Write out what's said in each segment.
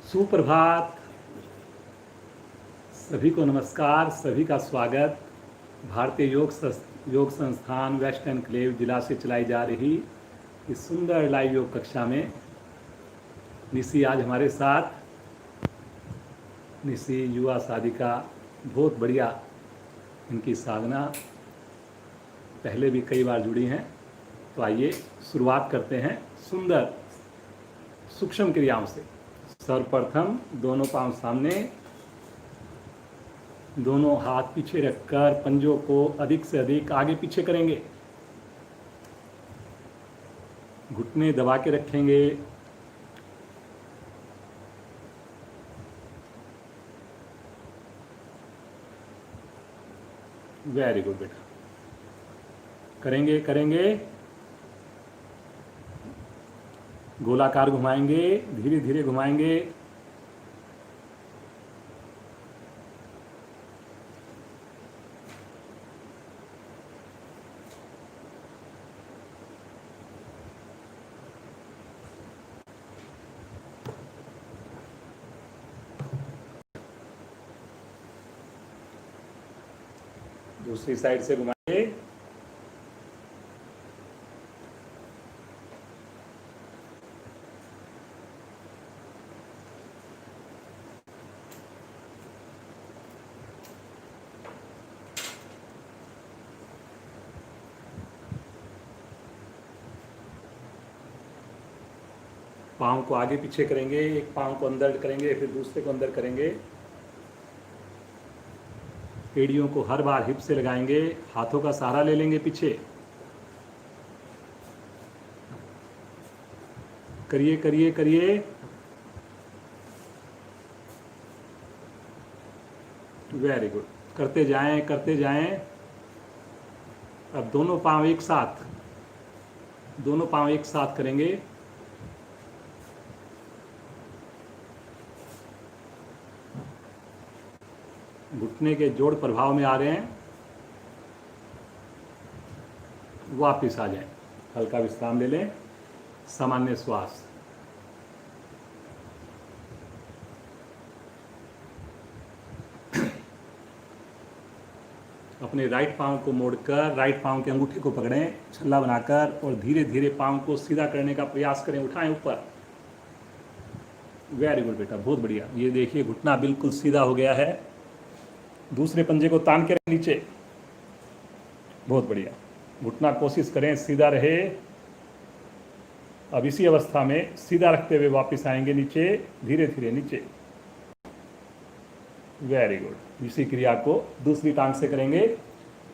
सुप्रभात। सभी को नमस्कार, सभी का स्वागत। भारतीय योग संस्थान वेस्ट एनक्लेव जिला से चलाई जा रही इस सुंदर लाइव योग कक्षा में निशी आज हमारे साथ। निशी युवा साधिका, बहुत बढ़िया इनकी साधना, पहले भी कई बार जुड़ी हैं। तो आइए शुरुआत करते हैं सुंदर सूक्ष्म क्रियाओं से। सर्वप्रथम दोनों पांव सामने, दोनों हाथ पीछे रखकर पंजों को अधिक से अधिक आगे पीछे करेंगे। घुटने दबा के रखेंगे। वेरी गुड बेटा, करेंगे। गोलाकार घुमाएंगे, धीरे धीरे घुमाएंगे। दूसरी साइड से घुमाएंगे। पाँव को आगे पीछे करेंगे, एक पाँव को अंदर करेंगे, फिर दूसरे को अंदर करेंगे। एड़ियों को हर बार हिप से लगाएंगे, हाथों का सहारा ले लेंगे पीछे। करिए। वेरी गुड, करते जाएं। अब दोनों पाँव एक साथ करेंगे। घुटने के जोड़ प्रभाव में आ रहे हैं, वापिस आ जाएं। हल्का विश्राम ले लें, सामान्य श्वास। अपने राइट पांव को मोड़कर राइट पांव के अंगूठे को पकड़ें छल्ला बनाकर, और धीरे धीरे पांव को सीधा करने का प्रयास करें। उठाएं ऊपर। वेरी गुड बेटा, बहुत बढ़िया। ये देखिए घुटना बिल्कुल सीधा हो गया है। दूसरे पंजे को तान के नीचे। बहुत बढ़िया। घुटना कोशिश करें सीधा रहे। अब इसी अवस्था में सीधा रखते हुए वापस आएंगे नीचे, धीरे धीरे नीचे। Very good. इसी क्रिया को दूसरी टांग से करेंगे।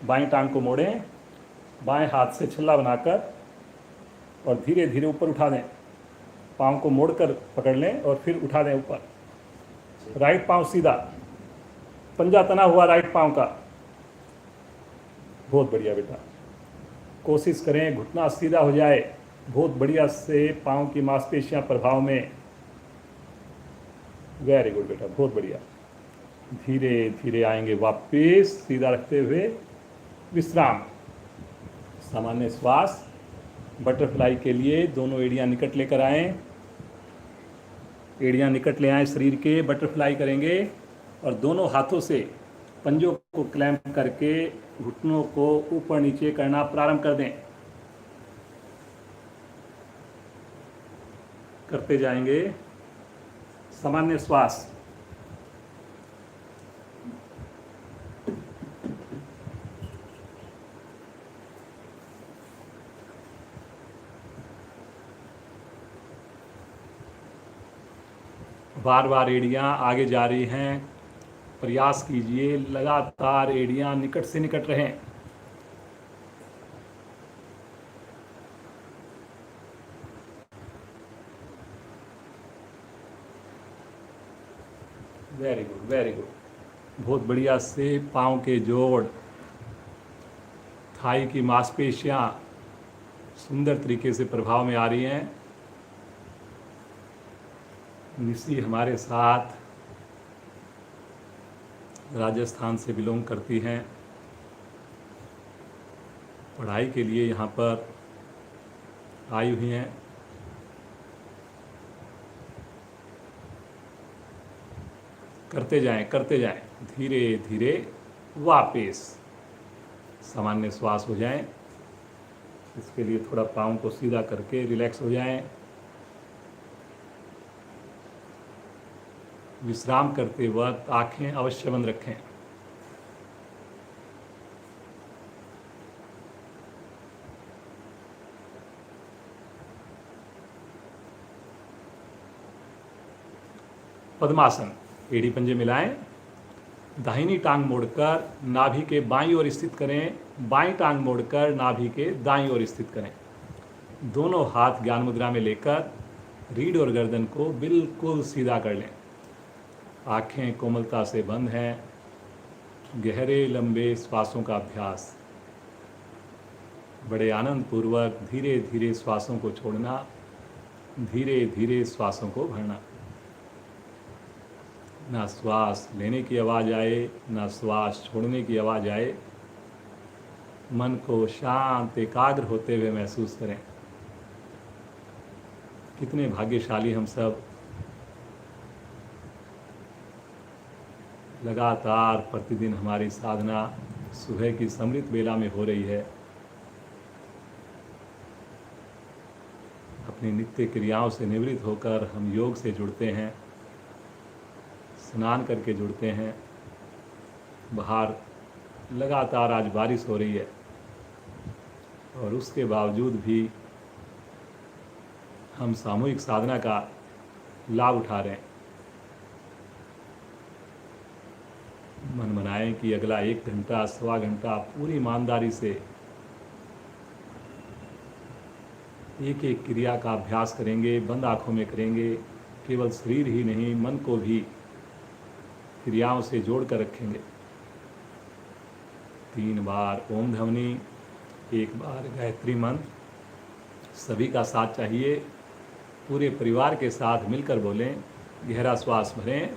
बाईं टांग को मोड़ें, बाएं हाथ से छल्ला बनाकर, और धीरे धीरे ऊपर उठा दें। पाँव को मोड़कर पकड़ लें और फिर उठा दें ऊपर। राइट पाँव सीधा, पंजा तना हुआ राइट पाँव का। बहुत बढ़िया बेटा, कोशिश करें घुटना सीधा हो जाए। बहुत बढ़िया से पाँव की मांसपेशियां प्रभाव में। वेरी गुड बेटा, बहुत बढ़िया। धीरे धीरे आएंगे वापस, सीधा रखते हुए विश्राम, सामान्य श्वास। बटरफ्लाई के लिए दोनों एड़ियां निकट लेकर आएं। एड़ियां निकट ले आएं शरीर के। बटरफ्लाई करेंगे और दोनों हाथों से पंजों को क्लैंप करके घुटनों को ऊपर नीचे करना प्रारंभ कर दें। करते जाएंगे, सामान्य श्वास। बार बार एड़ियां आगे जा रही हैं। प्रयास कीजिए लगातार एड़ियां निकट से निकट रहें। Very good, very good. बहुत बढ़िया से पाँव के जोड़, थाई की मांसपेशियां सुंदर तरीके से प्रभाव में आ रही हैं। निशी हमारे साथ राजस्थान से बिलोंग करती हैं। पढ़ाई के लिए यहाँ पर आई हुई हैं। करते जाएं, धीरे धीरे वापस सामान्य श्वास हो जाएं। इसके लिए थोड़ा पाँव को सीधा करके रिलैक्स हो जाएं। विश्राम करते वक्त आंखें अवश्य बंद रखें। पद्मासन, एड़ी पंजे मिलाएं, दाहिनी टांग मोड़कर नाभि के बाईं ओर स्थित करें, बाईं टांग मोड़कर नाभि के दाईं ओर स्थित करें। दोनों हाथ ज्ञान मुद्रा में लेकर रीढ़ और गर्दन को बिल्कुल सीधा कर लें। आंखें कोमलता से बंद हैं। गहरे लंबे श्वासों का अभ्यास। बड़े आनंद पूर्वक धीरे धीरे श्वासों को छोड़ना, धीरे धीरे श्वासों को भरना। ना श्वास लेने की आवाज़ आए, ना श्वास छोड़ने की आवाज़ आए। मन को शांत एकाग्र होते हुए महसूस करें। कितने भाग्यशाली हम सब, लगातार प्रतिदिन हमारी साधना सुबह की समृद्ध बेला में हो रही है। अपनी नित्य क्रियाओं से निवृत्त होकर हम योग से जुड़ते हैं, स्नान करके जुड़ते हैं। बाहर लगातार आज बारिश हो रही है और उसके बावजूद भी हम सामूहिक साधना का लाभ उठा रहे हैं। मन बनाएं कि अगला 1 घंटा सवा घंटा पूरी ईमानदारी से एक एक क्रिया का अभ्यास करेंगे, बंद आँखों में करेंगे। केवल शरीर ही नहीं, मन को भी क्रियाओं से जोड़ कर रखेंगे। 3 बार ओम ध्वनि, 1 बार गायत्री मंत्र। सभी का साथ चाहिए। पूरे परिवार के साथ मिलकर बोलें। गहरा श्वास भरें।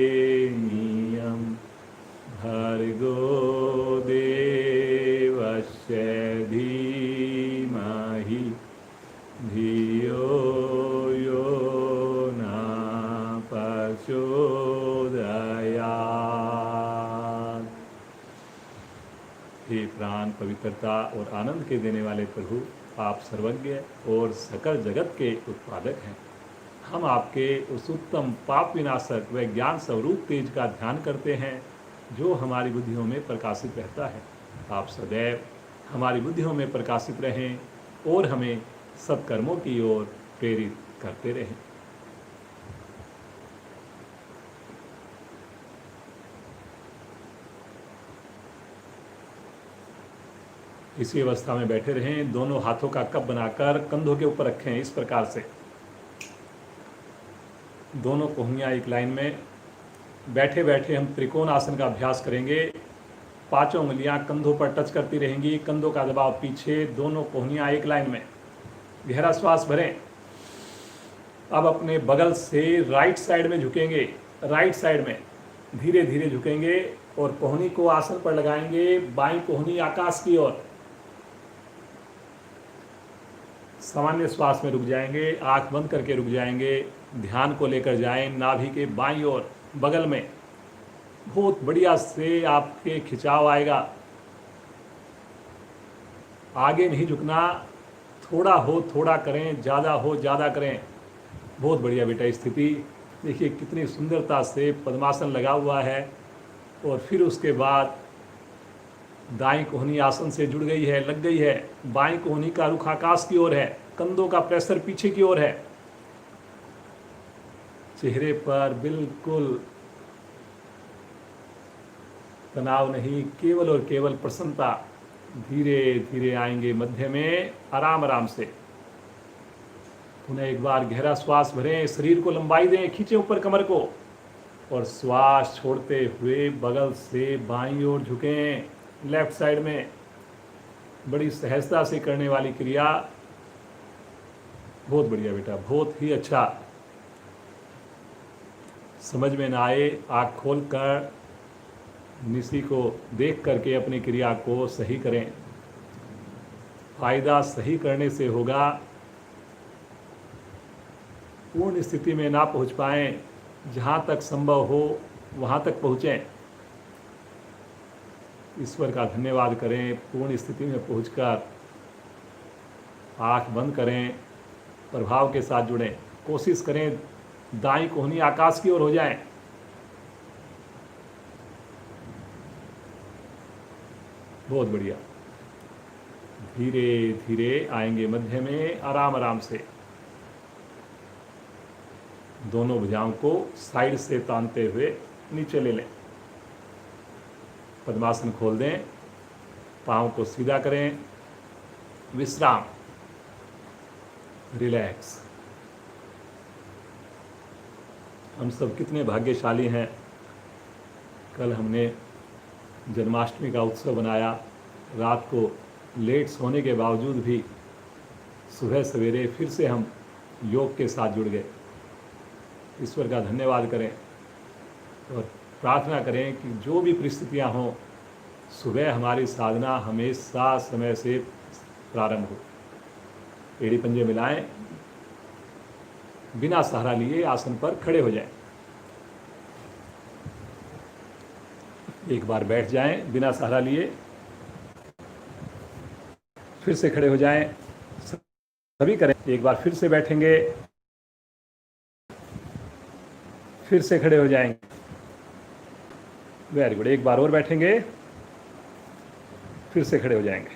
तत्सवितुर्वरेण्यं भर्गो देवस्य धीमहि धियो यो न प्रचोदयात्। हे प्राण पवित्रता और आनंद के देने वाले प्रभु, आप सर्वज्ञ और सकल जगत के उत्पादक हैं। हम आपके उस उत्तम पाप विनाशक व ज्ञान स्वरूप तेज का ध्यान करते हैं जो हमारी बुद्धियों में प्रकाशित रहता है। आप सदैव हमारी बुद्धियों में प्रकाशित रहें और हमें सत्कर्मों की ओर प्रेरित करते रहें। इसी अवस्था में बैठे रहें। दोनों हाथों का कप बनाकर कंधों के ऊपर रखें। इस प्रकार से दोनों कोहनियाँ एक लाइन में। बैठे बैठे हम त्रिकोण आसन का अभ्यास करेंगे। 5 उंगलियां कंधों पर टच करती रहेंगी, कंधों का दबाव पीछे, दोनों कोहनियाँ एक लाइन में। गहरा श्वास भरें। अब अपने बगल से राइट साइड में झुकेंगे, राइट साइड में धीरे धीरे झुकेंगे और कोहनी को आसन पर लगाएंगे। बाईं कोहनी आकाश की ओर। सामान्य श्वास में रुक जाएंगे, आंख बंद करके रुक जाएंगे। ध्यान को लेकर जाएं नाभि के बाईं ओर, बगल में। बहुत बढ़िया से आपके खिंचाव आएगा। आगे नहीं झुकना, थोड़ा हो थोड़ा करें, ज़्यादा हो ज़्यादा करें। बहुत बढ़िया बेटा स्थिति। देखिए कितनी सुंदरता से पद्मासन लगा हुआ है और फिर उसके बाद दाईं कोहनी आसन से जुड़ गई है, लग गई है। बाईं कोहनी का रुख आकाश की ओर है, कंधों का प्रेशर पीछे की ओर है। चेहरे पर बिल्कुल तनाव नहीं, केवल और केवल प्रसन्नता। धीरे धीरे आएंगे मध्य में, आराम आराम से। पुनः एक बार गहरा श्वास भरें, शरीर को लंबाई दें, खींचें ऊपर कमर को और श्वास छोड़ते हुए बगल से बाईं ओर झुकें। लेफ्ट साइड में बड़ी सहजता से करने वाली क्रिया। बहुत बढ़िया बेटा, बहुत ही अच्छा। समझ में ना आए, आँख खोल कर निशी को देख करके अपनी क्रिया को सही करें। फायदा सही करने से होगा। पूर्ण स्थिति में ना पहुंच पाएं, जहाँ तक संभव हो वहाँ तक पहुँचें। ईश्वर का धन्यवाद करें। पूर्ण स्थिति में पहुंचकर आँख बंद करें, प्रभाव के साथ जुड़ें। कोशिश करें दाईं कोहनी आकाश की ओर हो जाए। बहुत बढ़िया। धीरे धीरे आएंगे मध्य में, आराम आराम से। दोनों भुजाओं को साइड से तानते हुए नीचे ले लें। पद्मासन खोल दें, पाँव को सीधा करें, विश्राम, रिलैक्स। हम सब कितने भाग्यशाली हैं। कल हमने जन्माष्टमी का उत्सव बनाया। रात को लेट सोने के बावजूद भी सुबह सवेरे फिर से हम योग के साथ जुड़ गए। ईश्वर का धन्यवाद करें और प्रार्थना करें कि जो भी परिस्थितियां हों, सुबह हमारी साधना हमेशा समय से प्रारंभ हो। एड़ी पंजे मिलाएं, बिना सहारा लिए आसन पर खड़े हो जाएं। एक बार बैठ जाएं बिना सहारा लिए, फिर से खड़े हो जाएं। सभी करें। एक बार फिर से बैठेंगे, फिर से खड़े हो जाएंगे। Very good. एक बार और बैठेंगे, फिर से खड़े हो जाएंगे।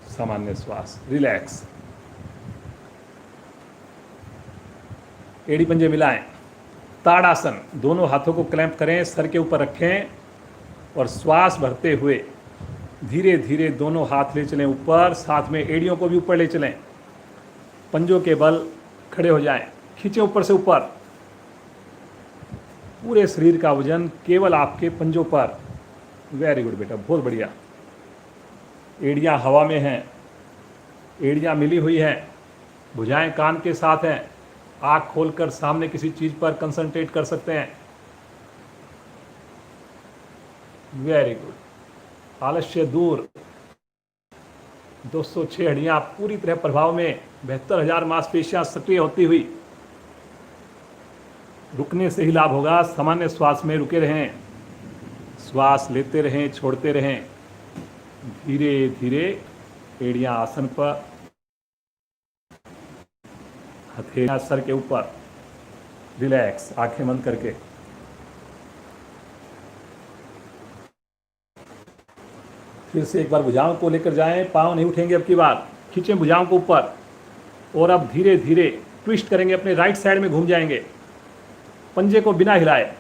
सामान्य श्वास, रिलैक्स। एड़ी पंजे मिलाएं, ताड़ासन। दोनों हाथों को क्लैंप करें, सर के ऊपर रखें और श्वास भरते हुए धीरे धीरे दोनों हाथ ले चलें ऊपर, साथ में एड़ियों को भी ऊपर ले चलें। पंजों के बल खड़े हो जाएं, खींचे ऊपर से ऊपर। पूरे शरीर का वजन केवल आपके पंजों पर। वेरी गुड बेटा, बहुत बढ़िया। एड़ियां हवा में हैं, एड़ियां मिली हुई हैं, भुजाएं कान के साथ हैं। आँख खोलकर सामने किसी चीज पर कंसंट्रेट कर सकते हैं। Very good. आलस्य दूर। 206 हड्डियां पूरी तरह प्रभाव में, 72,000 मांसपेशियां सक्रिय होती हुई। रुकने से ही लाभ होगा। सामान्य श्वास में रुके रहें, श्वास लेते रहें, छोड़ते रहें। धीरे धीरे एड़ियां आसन पर, हथेलियां सर के ऊपर। रिलैक्स, आंखें बंद करके। फिर से एक बार भुजाओं को लेकर जाएं, पांव नहीं उठेंगे अब की बार। खींचें भुजाओं को ऊपर और अब धीरे धीरे ट्विस्ट करेंगे, अपने राइट साइड में घूम जाएंगे। पंजे को बिना हिलाए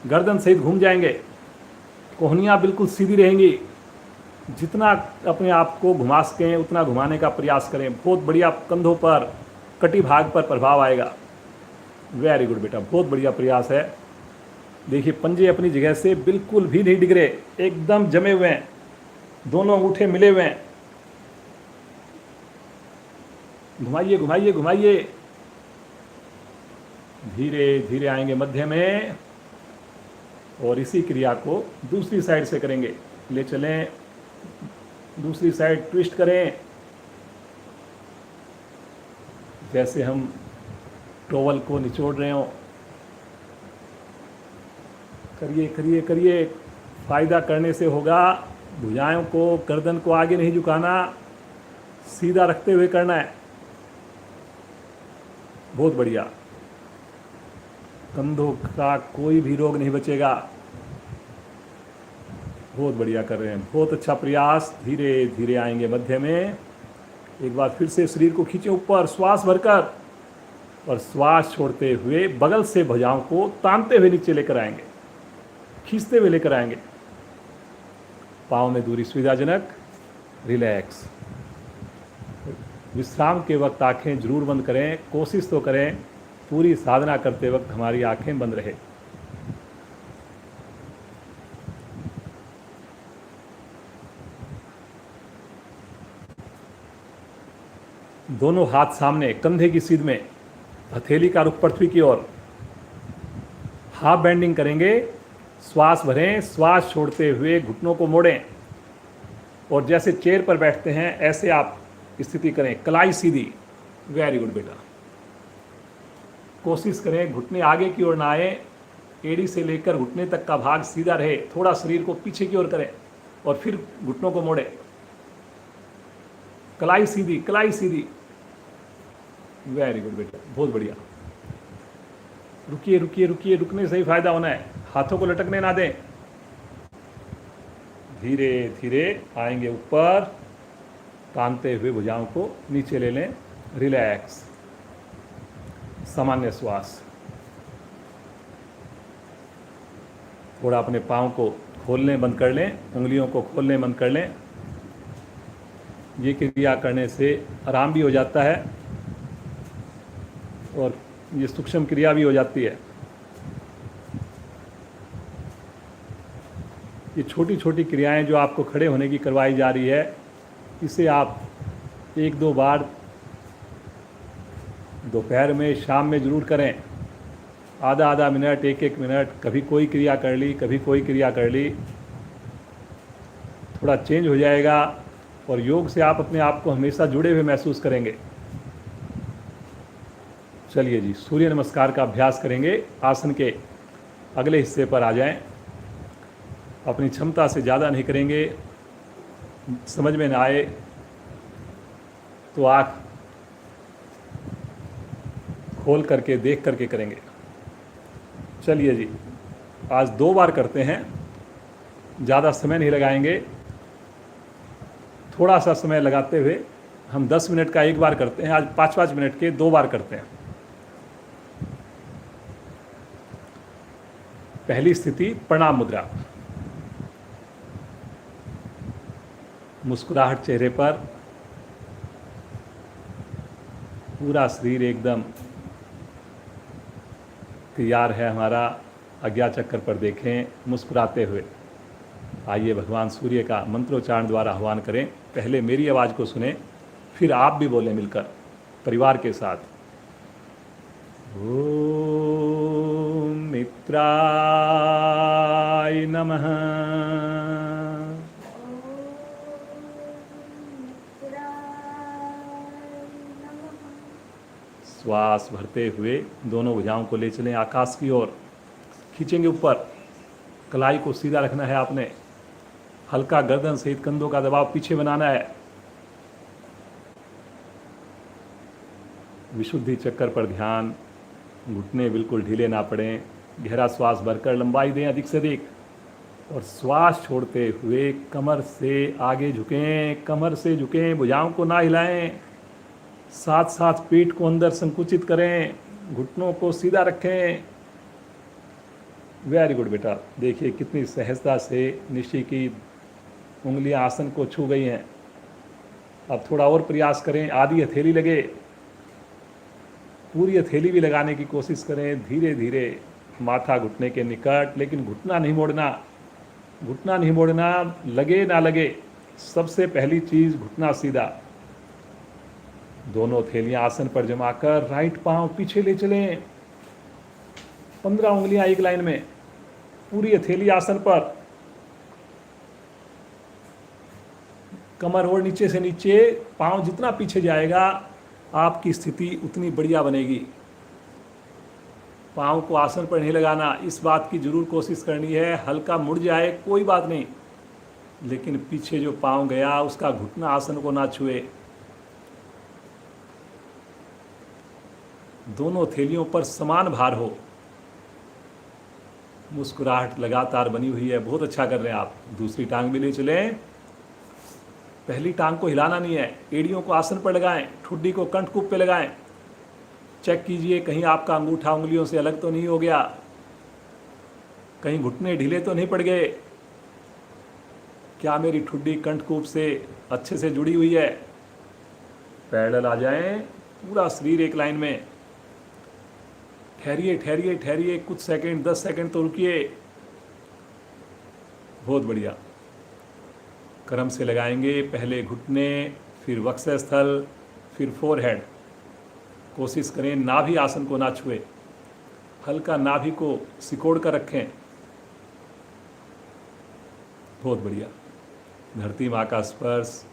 गर्दन सहित घूम जाएंगे। कोहनियाँ बिल्कुल सीधी रहेंगी। जितना अपने आप को घुमा सकें उतना घुमाने का प्रयास करें। बहुत बढ़िया। कंधों पर, कटी भाग पर प्रभाव आएगा। वेरी गुड बेटा, बहुत बढ़िया प्रयास है। देखिए पंजे अपनी जगह से बिल्कुल भी नहीं डिग रहे, एकदम जमे हुए हैं। दोनों अंगूठे मिले हुए हैं। घुमाइए घुमाइए घुमाइए। धीरे धीरे आएंगे मध्य में और इसी क्रिया को दूसरी साइड से करेंगे। ले चलें, दूसरी साइड ट्विस्ट करें। जैसे हम टॉवल को निचोड़ रहे हो। करिए करिए करिए। फायदा करने से होगा। भुजाओं को, गर्दन को आगे नहीं झुकाना। सीधा रखते हुए करना है। बहुत बढ़िया। कंधों का कोई भी रोग नहीं बचेगा। बहुत बढ़िया कर रहे हैं, बहुत अच्छा प्रयास। धीरे धीरे आएंगे मध्य में। एक बार फिर से शरीर को खींचे ऊपर, श्वास भरकर, और श्वास छोड़ते हुए बगल से भुजाओं को तानते हुए नीचे लेकर आएंगे, खींचते हुए लेकर आएंगे। पाँव में दूरी सुविधाजनक। रिलैक्स। विश्राम के वक्त आंखें जरूर बंद करें, कोशिश तो करें पूरी साधना करते वक्त हमारी आंखें बंद रहे। दोनों हाथ सामने, कंधे की सीध में, हथेली का रुख पृथ्वी की ओर। हाफ बेंडिंग करेंगे। श्वास भरें, श्वास छोड़ते हुए घुटनों को मोड़ें, और जैसे चेयर पर बैठते हैं ऐसे आप स्थिति करें, कलाई सीधी। वेरी गुड बेटा। कोशिश करें घुटने आगे की ओर ना आए, एड़ी से लेकर घुटने तक का भाग सीधा रहे। थोड़ा शरीर को पीछे की ओर करें और फिर घुटनों को मोड़ें। कलाई सीधी, कलाई सीधी। वेरी गुड बेटा, बहुत बढ़िया। रुकिए रुकिए रुकिए, रुकने से ही फायदा होना है। हाथों को लटकने ना दें। धीरे धीरे आएंगे ऊपर, तानते हुए भुजाओं को नीचे ले लें। रिलैक्स। सामान्य श्वास। थोड़ा अपने पाँव को खोलने बंद कर लें, उंगलियों को खोलने बंद कर लें। ये क्रिया करने से आराम भी हो जाता है और ये सूक्ष्म क्रिया भी हो जाती है। ये छोटी छोटी क्रियाएं जो आपको खड़े होने की करवाई जा रही है, इसे आप एक दो बार दोपहर में, शाम में ज़रूर करें। आधा आधा मिनट, एक एक मिनट, कभी कोई क्रिया कर ली, कभी कोई क्रिया कर ली। थोड़ा चेंज हो जाएगा और योग से आप अपने आप को हमेशा जुड़े हुए महसूस करेंगे। चलिए जी, सूर्य नमस्कार का अभ्यास करेंगे। आसन के अगले हिस्से पर आ जाएं। अपनी क्षमता से ज़्यादा नहीं करेंगे। समझ में ना आए तो आँख खोल करके देख करके करेंगे। चलिए जी, आज 2 बार करते हैं, ज़्यादा समय नहीं लगाएंगे। थोड़ा सा समय लगाते हुए हम 10 मिनट का एक बार करते हैं। आज 5-5 मिनट के 2 बार करते हैं। पहली स्थिति, प्रणाम मुद्रा। मुस्कुराहट चेहरे पर, पूरा शरीर एकदम तैयार है हमारा। आज्ञा चक्र पर देखें, मुस्कुराते हुए। आइए भगवान सूर्य का मंत्रोच्चारण द्वारा आह्वान करें। पहले मेरी आवाज़ को सुने, फिर आप भी बोलें मिलकर परिवार के साथ। ओम मित्राय नमः। श्वास भरते हुए दोनों भुजाओं को ले चलें आकाश की ओर, खींचेंगे ऊपर। कलाई को सीधा रखना है आपने। हल्का गर्दन सहित कंधों का दबाव पीछे बनाना है। विशुद्धि चक्कर पर ध्यान। घुटने बिल्कुल ढीले ना पड़ें। गहरा श्वास भरकर लंबाई दें अधिक से अधिक, और श्वास छोड़ते हुए कमर से आगे झुकें, कमर से झुकें, भुजाओं को ना हिलाएं। साथ साथ पेट को अंदर संकुचित करें, घुटनों को सीधा रखें। वेरी गुड बेटा। देखिए कितनी सहजता से निशी की उंगलियां आसन को छू गई हैं। अब थोड़ा और प्रयास करें। आधी हथेली लगे, पूरी हथेली भी लगाने की कोशिश करें। धीरे धीरे माथा घुटने के निकट, लेकिन घुटना नहीं मोड़ना। घुटना नहीं मोड़ना, लगे ना लगे। सबसे पहली चीज़ घुटना सीधा। दोनों हथेलियां आसन पर जमाकर राइट पांव पीछे ले चलें। 15 उंगलियां एक लाइन में, पूरी हथेली आसन पर। कमर और नीचे से नीचे, पांव जितना पीछे जाएगा आपकी स्थिति उतनी बढ़िया बनेगी। पांव को आसन पर नहीं लगाना, इस बात की जरूर कोशिश करनी है। हल्का मुड़ जाए कोई बात नहीं, लेकिन पीछे जो पांव गया उसका घुटना आसन को ना छुए। दोनों हथेलियों पर समान भार हो। मुस्कुराहट लगातार बनी हुई है, बहुत अच्छा कर रहे हैं आप। दूसरी टांग भी ले चलें। पहली टांग को हिलाना नहीं है, एड़ियों को आसन पर लगाएं, ठुड्डी को कंठकूप पे लगाएं। चेक कीजिए कहीं आपका अंगूठा उंगलियों से अलग तो नहीं हो गया, कहीं घुटने ढीले तो नहीं पड़ गए, क्या मेरी ठुड्डी कंठकूप से अच्छे से जुड़ी हुई है। पैरेलल आ जाएं, पूरा शरीर एक लाइन में। ठहरिए ठहरिए ठहरिए, कुछ सेकंड, 10 सेकंड तो रुकिए। बहुत बढ़िया। क्रम से लगाएंगे, पहले घुटने, फिर वक्षस्थल, फिर फोरहेड। कोशिश करें नाभि आसन को ना छुए, हल्का नाभि को सिकोड़ कर रखें। बहुत बढ़िया। धरती माँ का स्पर्श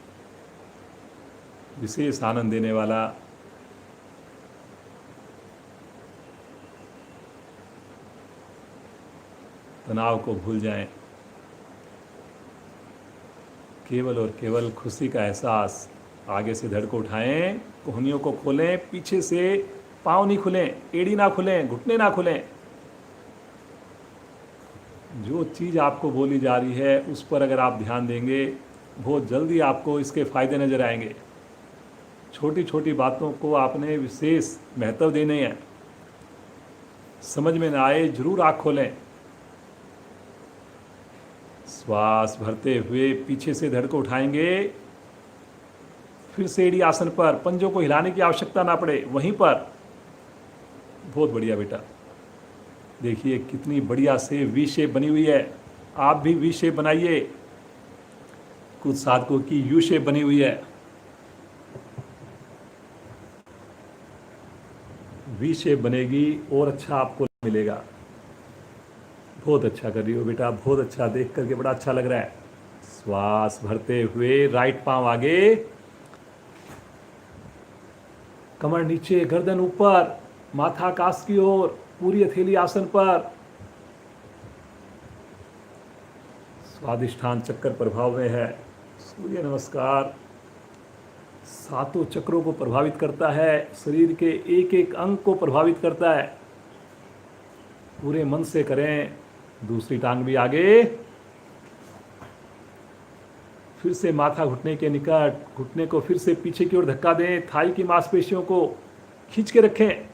विशेष आनंद देने वाला। तनाव को भूल जाएं, केवल और केवल खुशी का एहसास। आगे से धड़ को उठाएं, कोहनियों को खोलें, पीछे से पाँव नहीं खुलें, एड़ी ना खुलें, घुटने ना खुलें। जो चीज़ आपको बोली जा रही है उस पर अगर आप ध्यान देंगे, बहुत जल्दी आपको इसके फ़ायदे नज़र आएंगे। छोटी छोटी बातों को आपने विशेष महत्व देने हैं। समझ में ना आए जरूर आँख खोलें। श्वास भरते हुए पीछे से धड़ को उठाएंगे, फिर से एड़ी आसन पर, पंजों को हिलाने की आवश्यकता ना पड़े, वहीं पर। बहुत बढ़िया बेटा। देखिए कितनी बढ़िया से वी शेप बनी हुई है। आप भी वी शेप बनाइए। कुछ साधकों की यू शेप बनी हुई है। वी शेप बनेगी और अच्छा आपको मिलेगा। बहुत अच्छा कर रही हो बेटा, बहुत अच्छा, देख करके बड़ा अच्छा लग रहा है। श्वास भरते हुए राइट पांव आगे, कमर नीचे, गर्दन ऊपर, माथा आकाश की ओर, पूरी हथेली आसन पर। स्वादिष्ठान चक्कर प्रभाव में है। सूर्य नमस्कार सातों चक्रों को प्रभावित करता है, शरीर के एक एक अंग को प्रभावित करता है। पूरे मन से करें। दूसरी टांग भी आगे, फिर से माथा घुटने के निकट, घुटने को फिर से पीछे की ओर धक्का दें, थाई की मांसपेशियों को खींच के रखें।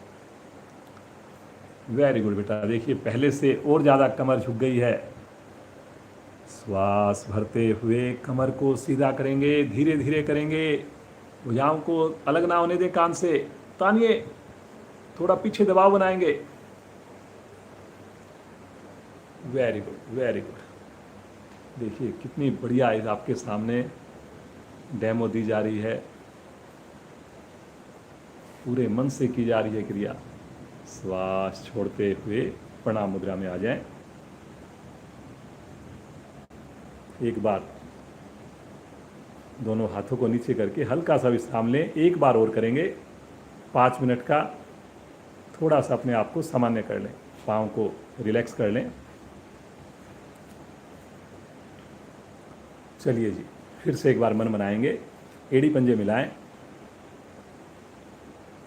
वेरी गुड बेटा। देखिए पहले से और ज़्यादा कमर झुक गई है। श्वास भरते हुए कमर को सीधा करेंगे, धीरे धीरे करेंगे। भुजाओं को अलग ना होने दें कान से, तानिए, थोड़ा पीछे दबाव बनाएंगे। Very good, very good. देखिए कितनी बढ़िया इस आपके सामने डेमो दी जा रही है। पूरे मन से की जा रही है क्रिया। श्वास छोड़ते हुए प्रणाम मुद्रा में आ जाएं। एक बार दोनों हाथों को नीचे करके हल्का सा विश्राम लें। एक बार और करेंगे 5 मिनट का। थोड़ा सा अपने आप को सामान्य कर लें, पाँव को रिलैक्स कर लें। चलिए जी, फिर से एक बार मन बनाएंगे। एड़ी पंजे मिलाएं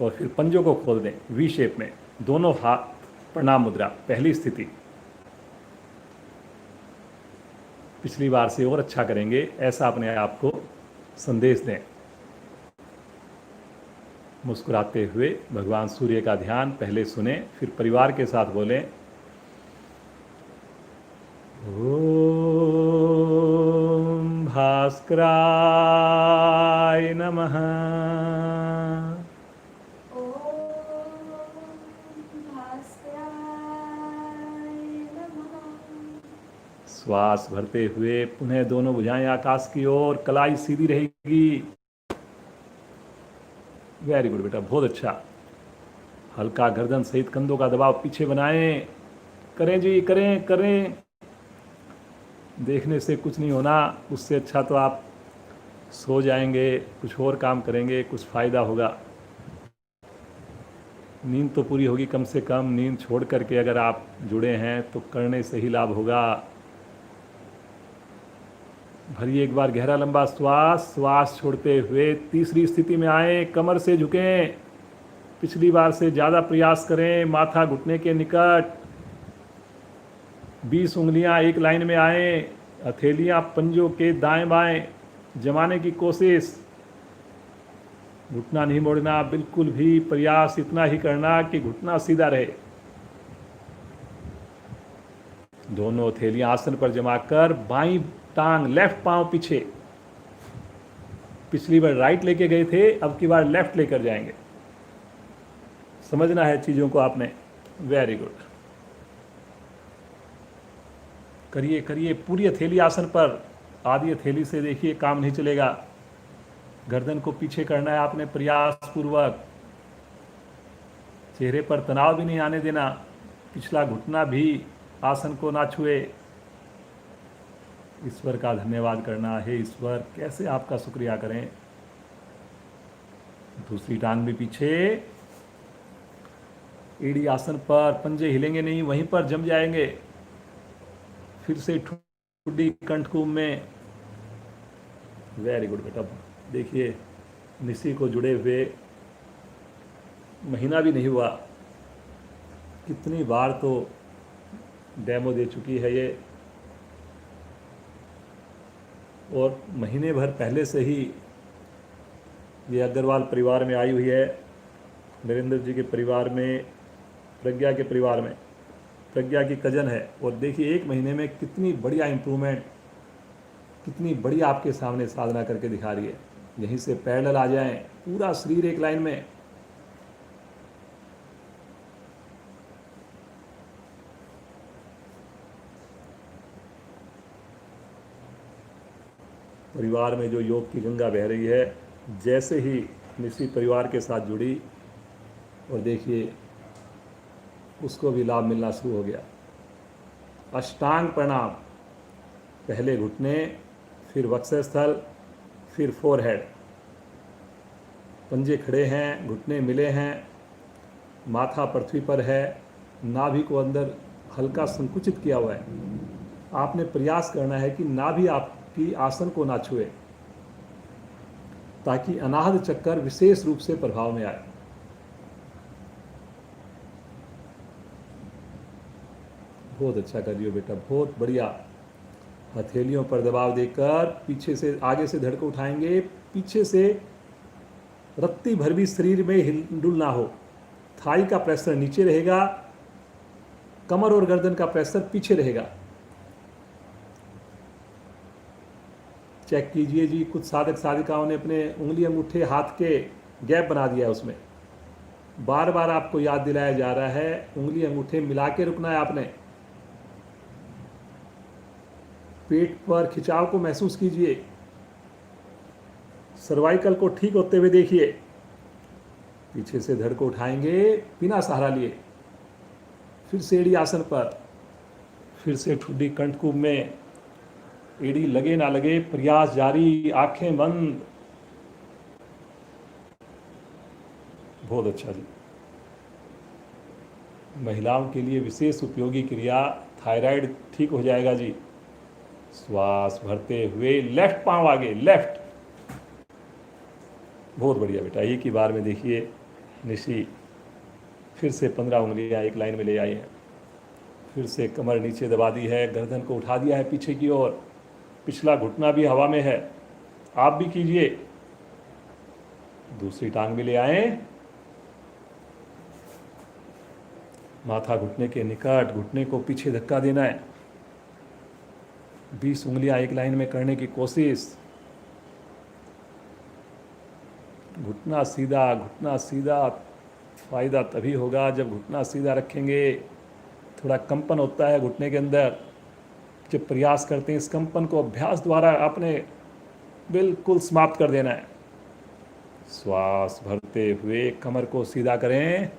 और फिर पंजों को खोल दें वी शेप में। दोनों हाथ प्रणाम मुद्रा, पहली स्थिति। पिछली बार से और अच्छा करेंगे, ऐसा अपने आप को संदेश दें। मुस्कुराते हुए भगवान सूर्य का ध्यान पहले सुने, फिर परिवार के साथ बोलें। ओम भास्कराय नमः। श्वास भरते हुए पुनः दोनों भुजाएं आकाश की ओर, कलाई सीधी रहेगी। वेरी गुड बेटा, बहुत अच्छा। हल्का गर्दन सहित कंधों का दबाव पीछे बनाएं। करें जी, करें करें। देखने से कुछ नहीं होना, उससे अच्छा तो आप सो जाएंगे, कुछ और काम करेंगे, कुछ फ़ायदा होगा। नींद तो पूरी होगी कम से कम। नींद छोड़ करके अगर आप जुड़े हैं तो करने से ही लाभ होगा। भरिए एक बार गहरा लंबा श्वास। श्वास छोड़ते हुए तीसरी स्थिति में आए, कमर से झुकें। पिछली बार से ज़्यादा प्रयास करें, माथा घुटने के निकट, 20 उंगलियां एक लाइन में आए, हथेलियां पंजों के दाएं बाएं जमाने की कोशिश, घुटना नहीं मोड़ना, बिल्कुल भी प्रयास इतना ही करना कि घुटना सीधा रहे। दोनों हथेलियां आसन पर जमाकर बाईं टांग, लेफ्ट पांव पीछे, पिछली बार राइट लेके गए थे, अब की बार लेफ्ट लेकर जाएंगे। समझना है चीज़ों को आपने। वेरी गुड, करिए करिए, पूरी हथेली आसन पर, आधी हथेली से देखिए काम नहीं चलेगा। गर्दन को पीछे करना है आपने प्रयास पूर्वक, चेहरे पर तनाव भी नहीं आने देना, पिछला घुटना भी आसन को ना छुए। ईश्वर का धन्यवाद करना है। ईश्वर, कैसे आपका शुक्रिया करें। दूसरी टांग भी पीछे, एड़ी आसन पर, पंजे हिलेंगे नहीं, वहीं पर जम जाएंगे। फिर से ठुड्डी कंठकूप में। वेरी गुड बेटा। देखिए निशी को जुड़े हुए महीना भी नहीं हुआ, कितनी बार तो डेमो दे चुकी है ये, और महीने भर पहले से ही ये अग्रवाल परिवार में आई हुई है, नरेंद्र जी के परिवार में, प्रज्ञा के परिवार में। प्रज्ञा की कजन है, और देखिए एक महीने में कितनी बढ़िया इम्प्रूवमेंट, कितनी बढ़िया आपके सामने साधना करके दिखा रही है। यहीं से पैरेलल आ जाएं, पूरा शरीर एक लाइन में। परिवार में जो योग की गंगा बह रही है, जैसे ही निश्चित परिवार के साथ जुड़ी, और देखिए उसको भी लाभ मिलना शुरू हो गया। अष्टांग प्रणाम, पहले घुटने, फिर वक्षस्थल, फिर फोरहेड, पंजे खड़े हैं, घुटने मिले हैं, माथा पृथ्वी पर है, नाभि को अंदर हल्का संकुचित किया हुआ है। आपने प्रयास करना है कि नाभि आपकी आसन को ना छुए, ताकि अनाहत चक्कर विशेष रूप से प्रभाव में आए। बहुत अच्छा कर रही हो बेटा, बहुत बढ़िया। हथेलियों पर दबाव देकर पीछे से, आगे से धड़ को उठाएंगे, पीछे से रत्ती भर भी शरीर में हिलडुल ना हो। थाई का प्रेशर नीचे रहेगा, कमर और गर्दन का प्रेशर पीछे रहेगा। चेक कीजिए जी, कुछ साधक साधिकाओं ने अपने उंगली अंगूठे हाथ के गैप बना दिया है उसमें। बार बार आपको याद दिलाया जा रहा है, उंगली अंगूठे मिला के रुकना है आपने। पेट पर खिंचाव को महसूस कीजिए, सर्वाइकल को ठीक होते हुए देखिए। पीछे से धड़ को उठाएंगे बिना सहारा लिए, फिर से एड़ी आसन पर, फिर से ठुड्डी कंठकूप में, एड़ी लगे ना लगे, प्रयास जारी, आंखें बंद। बहुत अच्छा जी। महिलाओं के लिए विशेष उपयोगी क्रिया, थायराइड ठीक हो जाएगा जी। श्वास भरते हुए लेफ्ट पांव आगे, लेफ्ट। बहुत बढ़िया बेटा, एक ही बार में देखिए निशी फिर से 15 उंगलियां एक लाइन में ले आई हैं। फिर से कमर नीचे दबा दी है, गर्दन को उठा दिया है पीछे की ओर, पिछला घुटना भी हवा में है। आप भी कीजिए। दूसरी टांग भी ले आए, माथा घुटने के निकट, घुटने को पीछे धक्का देना है। 20 उंगलियां एक लाइन में करने की कोशिश। घुटना सीधा, घुटना सीधा। फायदा तभी होगा जब घुटना सीधा रखेंगे। थोड़ा कंपन होता है घुटने के अंदर जब प्रयास करते हैं, इस कंपन को अभ्यास द्वारा आपने बिल्कुल समाप्त कर देना है। श्वास भरते हुए कमर को सीधा करें,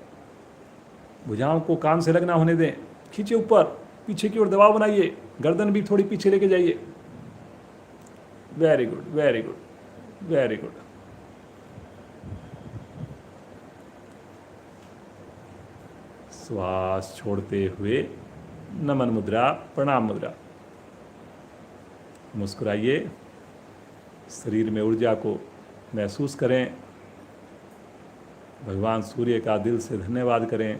भुजाओं को कान से लगना होने दें, खींचे ऊपर, पीछे की ओर दबाव बनाइए, गर्दन भी थोड़ी पीछे लेके जाइए। Very good, very good, very good. श्वास छोड़ते हुए नमन मुद्रा, प्रणाम मुद्रा। मुस्कुराइए, शरीर में ऊर्जा को महसूस करें। भगवान सूर्य का दिल से धन्यवाद करें।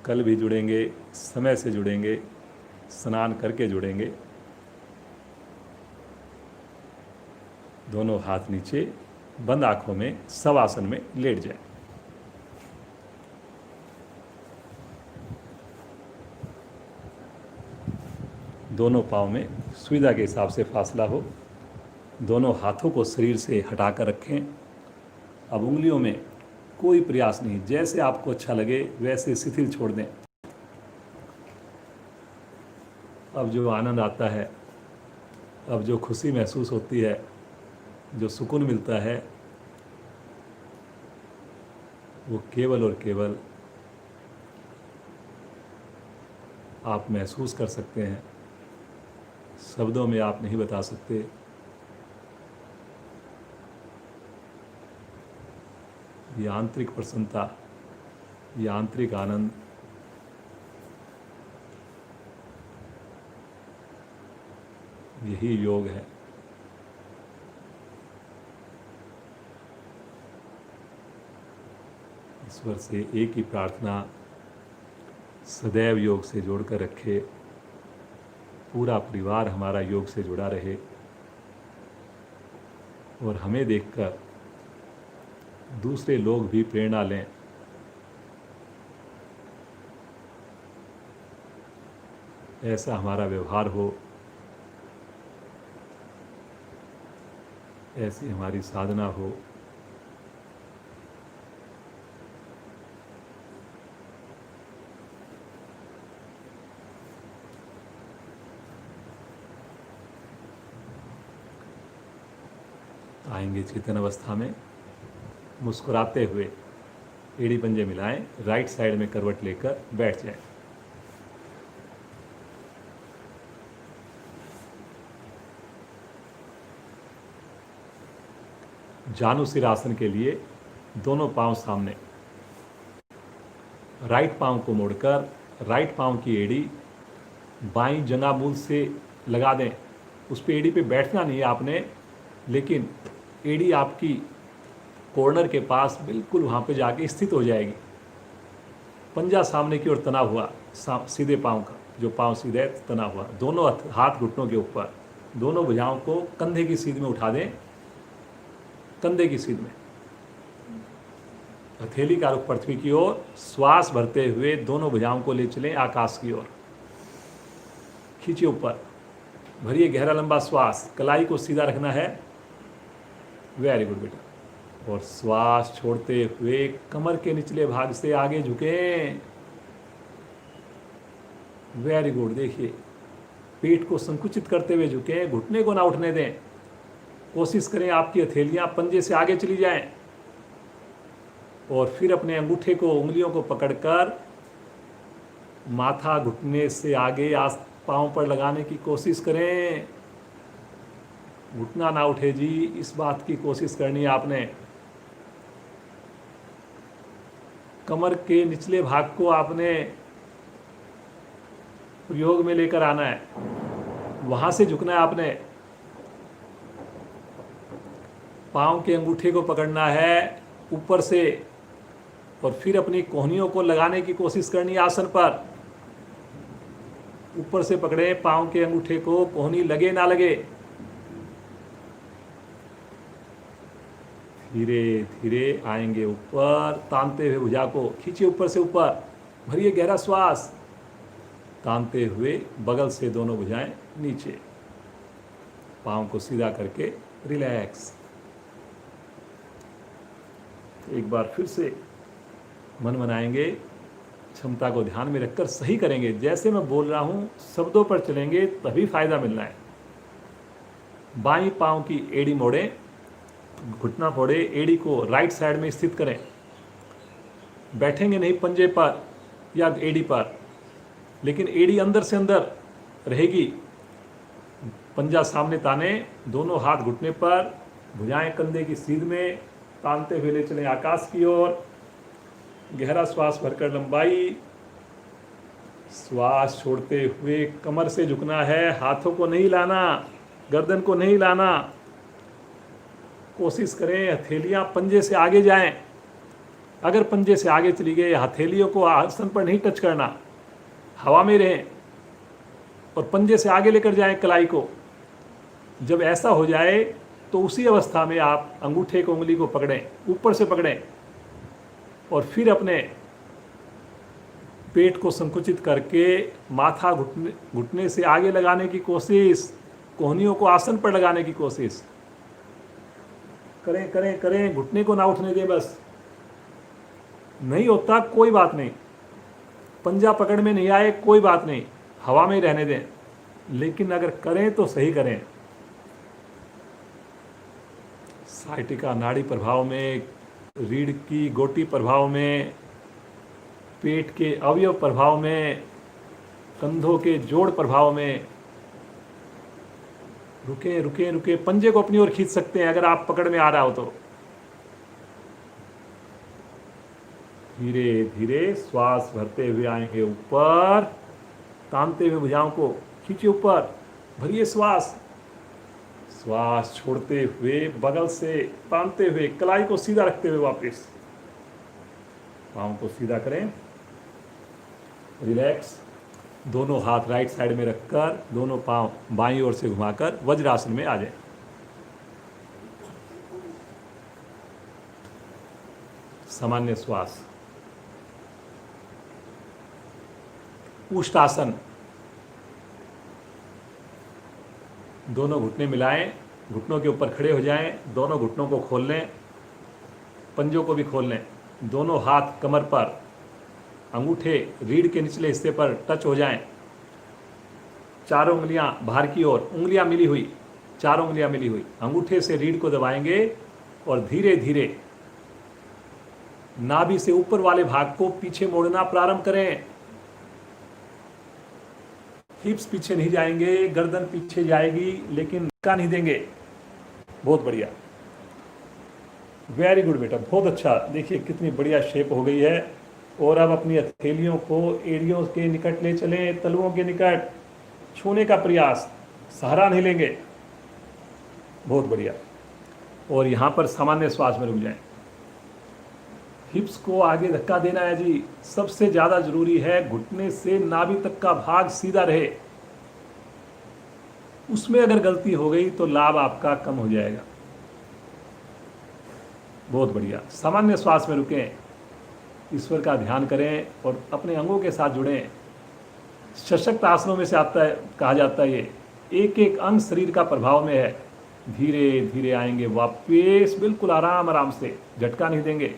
कल भी जुड़ेंगे, समय से जुड़ेंगे, स्नान करके जुड़ेंगे। दोनों हाथ नीचे, बंद आंखों में शवासन में लेट जाए। दोनों पाँव में सुविधा के हिसाब से फासला हो। दोनों हाथों को शरीर से हटाकर रखें। अब उंगलियों में कोई प्रयास नहीं, जैसे आपको अच्छा लगे वैसे शिथिल छोड़ दें। अब जो आनंद आता है, अब जो खुशी महसूस होती है, जो सुकून मिलता है, वो केवल और केवल आप महसूस कर सकते हैं, शब्दों में आप नहीं बता सकते। ये आंतरिक प्रसन्नता, ये आंतरिक आनंद, यही योग है। ईश्वर से एक ही प्रार्थना, सदैव योग से जोड़कर रखे। पूरा परिवार हमारा योग से जुड़ा रहे और हमें देखकर दूसरे लोग भी प्रेरणा लें। ऐसा हमारा व्यवहार हो, ऐसी हमारी साधना हो। आएंगे चेतन अवस्था में, मुस्कुराते हुए एड़ी पंजे मिलाएं, राइट साइड में करवट लेकर बैठ जाएं। जानुसिर आसन के लिए दोनों पांव सामने, राइट पांव को मोड़कर राइट पांव की एड़ी बाईं जंघामूल से लगा दें। उस पे एड़ी पे बैठना नहीं है आपने, लेकिन एड़ी आपकी कॉर्नर के पास बिल्कुल वहाँ पे जाके स्थित हो जाएगी। पंजा सामने की ओर तना हुआ, सीधे पांव का, जो पांव सीधे तना हुआ, दोनों हाथ घुटनों के ऊपर, दोनों भुजाओं को कंधे की सीध में उठा दें। कंधे की सीध में, हथेली का रुख पृथ्वी की ओर, श्वास भरते हुए दोनों भुजाओं को ले चलें आकाश की ओर। खींचिए ऊपर, भरिए गहरा लंबा श्वास, कलाई को सीधा रखना है। वेरी गुड बेटा। और श्वास छोड़ते हुए कमर के निचले भाग से आगे झुकें। Very good. देखिए, पेट को संकुचित करते हुए झुकें, घुटने को ना उठने दें। कोशिश करें आपकी हथेलियां पंजे से आगे चली जाएं और फिर अपने अंगूठे को, उंगलियों को पकड़कर माथा घुटने से आगे पांव पर लगाने की कोशिश करें। घुटना ना उठे जी, इस बात की कोशिश करनी है आपने। कमर के निचले भाग को आपने प्रयोग में लेकर आना है, वहां से झुकना है आपने। पांव के अंगूठे को पकड़ना है ऊपर से और फिर अपनी कोहनियों को लगाने की कोशिश करनी है आसन पर। ऊपर से पकड़े पांव के अंगूठे को, कोहनी लगे ना लगे। धीरे धीरे आएंगे ऊपर, तानते हुए भुजा को खींचिए ऊपर से ऊपर, भरिए गहरा श्वास, तानते हुए बगल से दोनों भुजाएं नीचे, पांव को सीधा करके रिलैक्स। एक बार फिर से मन बनाएंगे, क्षमता को ध्यान में रखकर सही करेंगे। जैसे मैं बोल रहा हूं शब्दों पर चलेंगे तभी फायदा मिलना है। बाईं पांव की एड़ी मोड़ें, घुटना फोड़े, एड़ी को राइट साइड में स्थित करें। बैठेंगे नहीं पंजे पर या एड़ी पर, लेकिन एड़ी अंदर से अंदर रहेगी। पंजा सामने ताने, दोनों हाथ घुटने पर, भुजाएं कंधे की सीध में, तानते हुए ले चलें आकाश की ओर। गहरा श्वास भरकर लंबाई, श्वास छोड़ते हुए कमर से झुकना है, हाथों को नहीं लाना, गर्दन को नहीं लाना। कोशिश करें हथेलियां पंजे से आगे जाएं। अगर पंजे से आगे चली गई, हथेलियों को आसन पर नहीं टच करना, हवा में रहें और पंजे से आगे लेकर जाएं कलाई को। जब ऐसा हो जाए तो उसी अवस्था में आप अंगूठे को, उंगली को पकड़ें, ऊपर से पकड़ें और फिर अपने पेट को संकुचित करके माथा घुटने से आगे लगाने की कोशिश, कोहनियों को आसन पर लगाने की कोशिश करें करें करें। घुटने को ना उठने दें। बस नहीं होता कोई बात नहीं, पंजा पकड़ में नहीं आए कोई बात नहीं, हवा में रहने दें, लेकिन अगर करें तो सही करें। साइटिका नाड़ी प्रभाव में, रीढ़ की गोटी प्रभाव में, पेट के अवयव प्रभाव में, कंधों के जोड़ प्रभाव में। रुके रुके रुके, पंजे को अपनी ओर खींच सकते हैं अगर आप पकड़ में आ रहा हो तो। धीरे धीरे श्वास भरते हुए आएंगे ऊपर, तानते हुए भुजाओं को खींचिए ऊपर, भरिए श्वास। श्वास छोड़ते हुए बगल से तानते हुए कलाई को सीधा रखते हुए वापस पाँव को सीधा करें। रिलैक्स। दोनों हाथ राइट साइड में रखकर दोनों पांव बाईं ओर से घुमाकर वज्रासन में आ जाए। सामान्य श्वास। उष्टासन। दोनों घुटने मिलाएं, घुटनों के ऊपर खड़े हो जाएं, दोनों घुटनों को खोल लें, पंजों को भी खोल लें। दोनों हाथ कमर पर, अंगूठे रीढ़ के निचले हिस्से पर टच हो जाएं। चारों उंगलियां बाहर की ओर, उंगलियां मिली हुई, चारों उंगलियां मिली हुई। अंगूठे से रीढ़ को दबाएंगे और धीरे धीरे नाभि से ऊपर वाले भाग को पीछे मोड़ना प्रारंभ करें। हिप्स पीछे नहीं जाएंगे, गर्दन पीछे जाएगी, लेकिन धक्का नहीं देंगे। बहुत बढ़िया, वेरी गुड बेटा, बहुत अच्छा। देखिए कितनी बढ़िया शेप हो गई है। और अब अपनी हथेलियों को एड़ियों के निकट ले चलें, तलुओं के निकट छूने का प्रयास, सहारा नहीं लेंगे। बहुत बढ़िया। और यहाँ पर सामान्य श्वास में रुक जाएं। हिप्स को आगे धक्का देना है जी, सबसे ज़्यादा जरूरी है। घुटने से नाभि तक का भाग सीधा रहे, उसमें अगर गलती हो गई तो लाभ आपका कम हो जाएगा। बहुत बढ़िया। सामान्य श्वास में रुकें, ईश्वर का ध्यान करें और अपने अंगों के साथ जुड़ें। सशक्त आसनों में से आता है, कहा जाता है ये एक एक अंग शरीर का प्रभाव में है। धीरे धीरे आएंगे वापस, बिल्कुल आराम आराम से, झटका नहीं देंगे।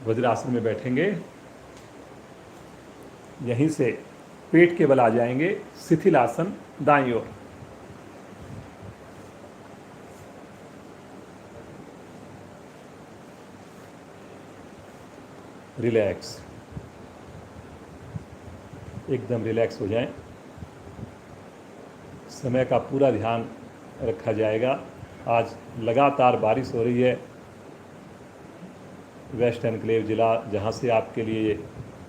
वज्रासन में बैठेंगे, यहीं से पेट के बल आ जाएंगे। शिथिलासन दाईं ओर। रिलैक्स, एकदम रिलैक्स हो जाएं। समय का पूरा ध्यान रखा जाएगा। आज लगातार बारिश हो रही है। वेस्ट एनक्लेव ज़िला, जहां से आपके लिए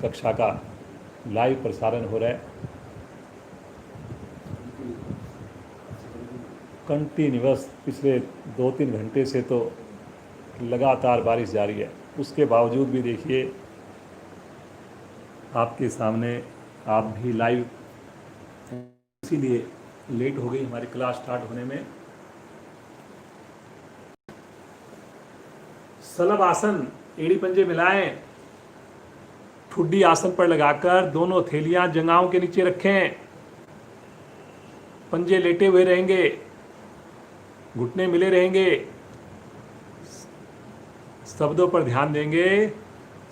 कक्षा का लाइव प्रसारण हो रहा है, कंटिन्यूअस पिछले 2-3 घंटे से तो लगातार बारिश जारी है। उसके बावजूद भी देखिए आपके सामने आप भी लाइव, इसीलिए लेट हो गई हमारी क्लास स्टार्ट होने में। सलभ आसन, एड़ी पंजे मिलाएं, ठुड्डी आसन पर लगाकर दोनों थैलियां जंघाओं के नीचे रखें। पंजे लेटे हुए रहेंगे, घुटने मिले रहेंगे। शब्दों पर ध्यान देंगे।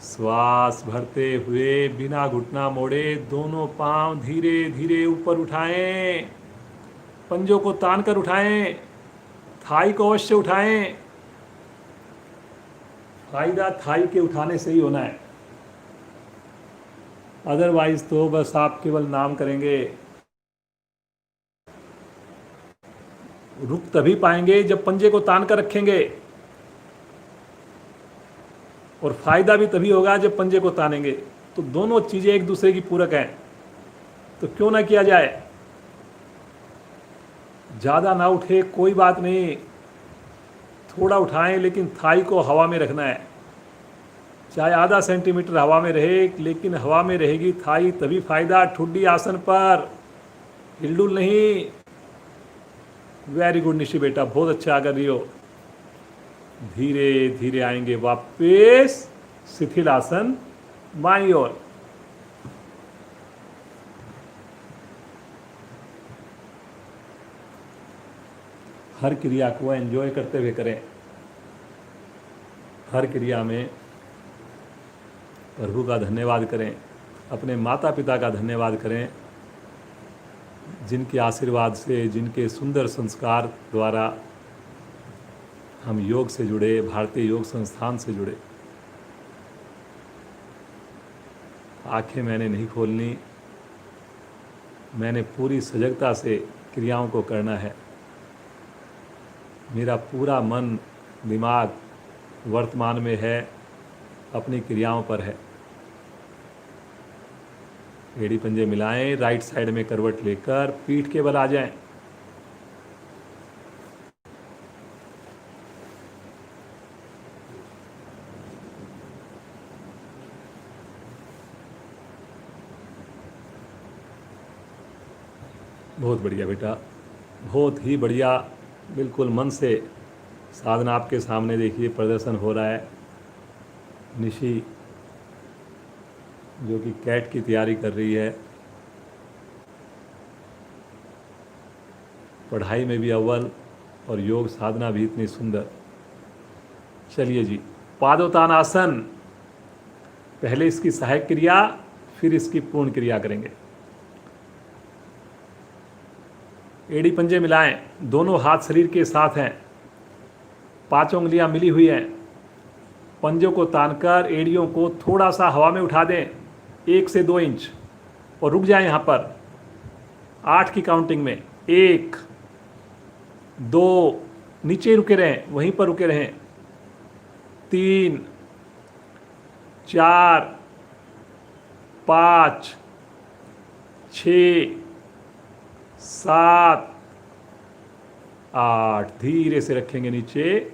श्वास भरते हुए बिना घुटना मोड़े दोनों पांव धीरे धीरे ऊपर उठाएं। पंजों को तान कर उठाएं, थाई को अवश्य उठाएं। फायदा थाई के उठाने से ही होना है, अदरवाइज तो बस आप केवल नाम करेंगे। रुक तभी पाएंगे जब पंजे को तान कर रखेंगे, और फायदा भी तभी होगा जब पंजे को तानेंगे। तो दोनों चीजें एक दूसरे की पूरक हैं, तो क्यों ना किया जाए। ज़्यादा ना उठे कोई बात नहीं, थोड़ा उठाएं लेकिन थाई को हवा में रखना है। चाहे आधा सेंटीमीटर हवा में रहे, लेकिन हवा में रहेगी थाई तभी फायदा। ठुड्डी आसन पर, हिलडुल नहीं। वेरी गुड निशी बेटा, बहुत अच्छा कर रही हो। धीरे धीरे आएंगे वापस शिथिल आसन बाईं ओर। हर क्रिया को एंजॉय करते हुए करें। हर क्रिया में प्रभु का धन्यवाद करें, अपने माता पिता का धन्यवाद करें, जिनके आशीर्वाद से, जिनके सुंदर संस्कार द्वारा हम योग से जुड़े, भारतीय योग संस्थान से जुड़े। आंखें मैंने नहीं खोलनी, मैंने पूरी सजगता से क्रियाओं को करना है। मेरा पूरा मन दिमाग वर्तमान में है, अपनी क्रियाओं पर है। एड़ी पंजे मिलाएं, राइट साइड में करवट लेकर पीठ के बल आ जाएं। बहुत बढ़िया बेटा, बहुत ही बढ़िया। बिल्कुल मन से साधना आपके सामने देखिए प्रदर्शन हो रहा है। निशी जो कि कैट की तैयारी कर रही है, पढ़ाई में भी अव्वल और योग साधना भी इतनी सुंदर। चलिए जी, पादोत्तान आसन। पहले इसकी सहायक क्रिया, फिर इसकी पूर्ण क्रिया करेंगे। एड़ी पंजे मिलाएं, दोनों हाथ शरीर के साथ हैं, पांचों उंगलियां मिली हुई हैं। पंजों को तानकर एड़ियों को थोड़ा सा हवा में उठा दें, 1 से 2 इंच, और रुक जाएं यहाँ पर 8 की काउंटिंग में। 1 2, नीचे रुके रहें, वहीं पर रुके रहें। 3 4 5 6 7 8। धीरे से रखेंगे नीचे,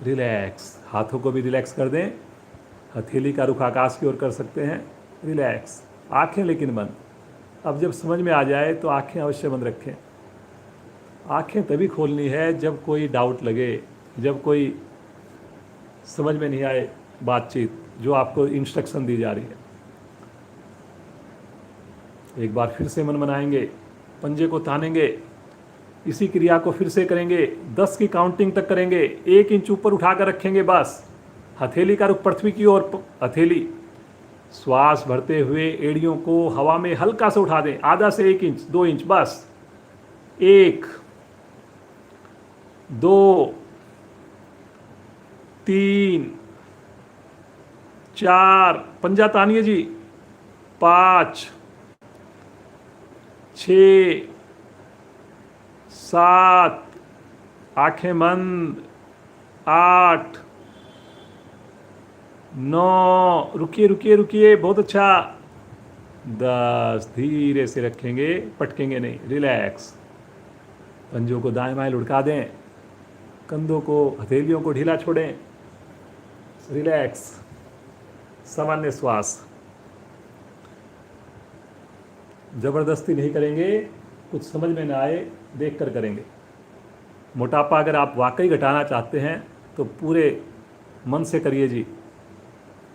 रिलैक्स। हाथों को भी रिलैक्स कर दें, हथेली का रुख आकाश की ओर कर सकते हैं। रिलैक्स, आंखें लेकिन बंद। अब जब समझ में आ जाए तो आंखें अवश्य बंद रखें। आंखें तभी खोलनी है जब कोई डाउट लगे, जब कोई समझ में नहीं आए बातचीत जो आपको इंस्ट्रक्शन दी जा रही है। एक बार फिर से मन बनाएंगे, पंजे को तानेंगे, इसी क्रिया को फिर से करेंगे। 10 की काउंटिंग तक करेंगे। 1 इंच ऊपर उठाकर रखेंगे बस, हथेली का रुख पृथ्वी की ओर, हथेली। श्वास भरते हुए एड़ियों को हवा में हल्का से उठा दें, आधा से 1 इंच 2 इंच बस। 1 2 3 4, पंजा तानिए जी। 5 6 7, आंखें बंद। 8 9, रुकिए रुकिए रुकिए, बहुत अच्छा। 10, धीरे से रखेंगे, पटकेंगे नहीं, रिलैक्स। पंजों को दाएं बाएं लुढ़का दें, कंधों को, हथेलियों को ढीला छोड़ें, रिलैक्स, सामान्य श्वास। जबरदस्ती नहीं करेंगे, कुछ समझ में ना आए देख कर करेंगे। मोटापा अगर आप वाकई घटाना चाहते हैं तो पूरे मन से करिए जी।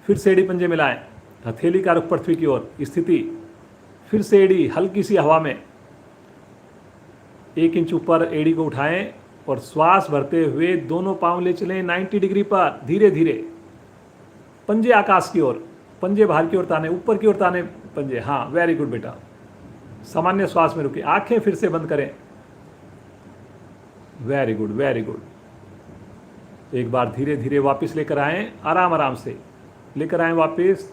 फिर से एड़ी पंजे मिलाएं, हथेली का रुख पृथ्वी की ओर, स्थिति। फिर से एड़ी हल्की सी हवा में, 1 इंच ऊपर एड़ी को उठाएं और श्वास भरते हुए दोनों पांव ले चलें 90 डिग्री पर, धीरे धीरे। पंजे आकाश की ओर, पंजे बाहर की ओर ताने, ऊपर की ओर ताने पंजे। हाँ, वेरी गुड बेटा। सामान्य श्वास में रुके, आंखें फिर से बंद करें। Very good very good. एक बार धीरे धीरे वापस लेकर आएं, आराम आराम से लेकर आएं वापस।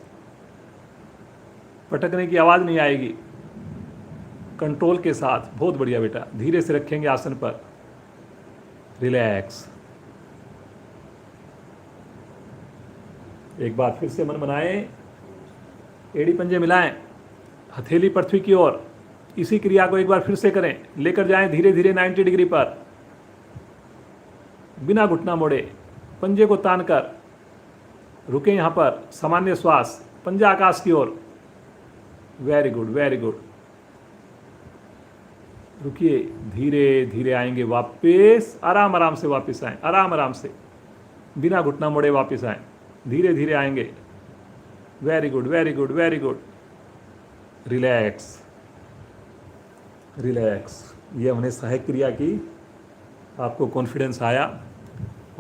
पटकने की आवाज़ नहीं आएगी, कंट्रोल के साथ। बहुत बढ़िया बेटा, धीरे से रखेंगे आसन पर, रिलैक्स। एक बार फिर से मन बनाएं, एड़ी पंजे मिलाएं, हथेली पृथ्वी की ओर, इसी क्रिया को एक बार फिर से करें, लेकर जाएं धीरे धीरे 90 डिग्री पर, बिना घुटना मोड़े, पंजे को तान कर रुके यहाँ पर, सामान्य श्वास, पंजा आकाश की ओर। Very good, very good. रुकिए, धीरे धीरे आएंगे वापस, आराम आराम से वापस आएं, आराम आराम से, बिना घुटना मोड़े वापस आएं, धीरे धीरे आएंगे। Very good, very good, very good. Relax, relax. ये हमने सहायक क्रिया की, आपको कॉन्फिडेंस आया।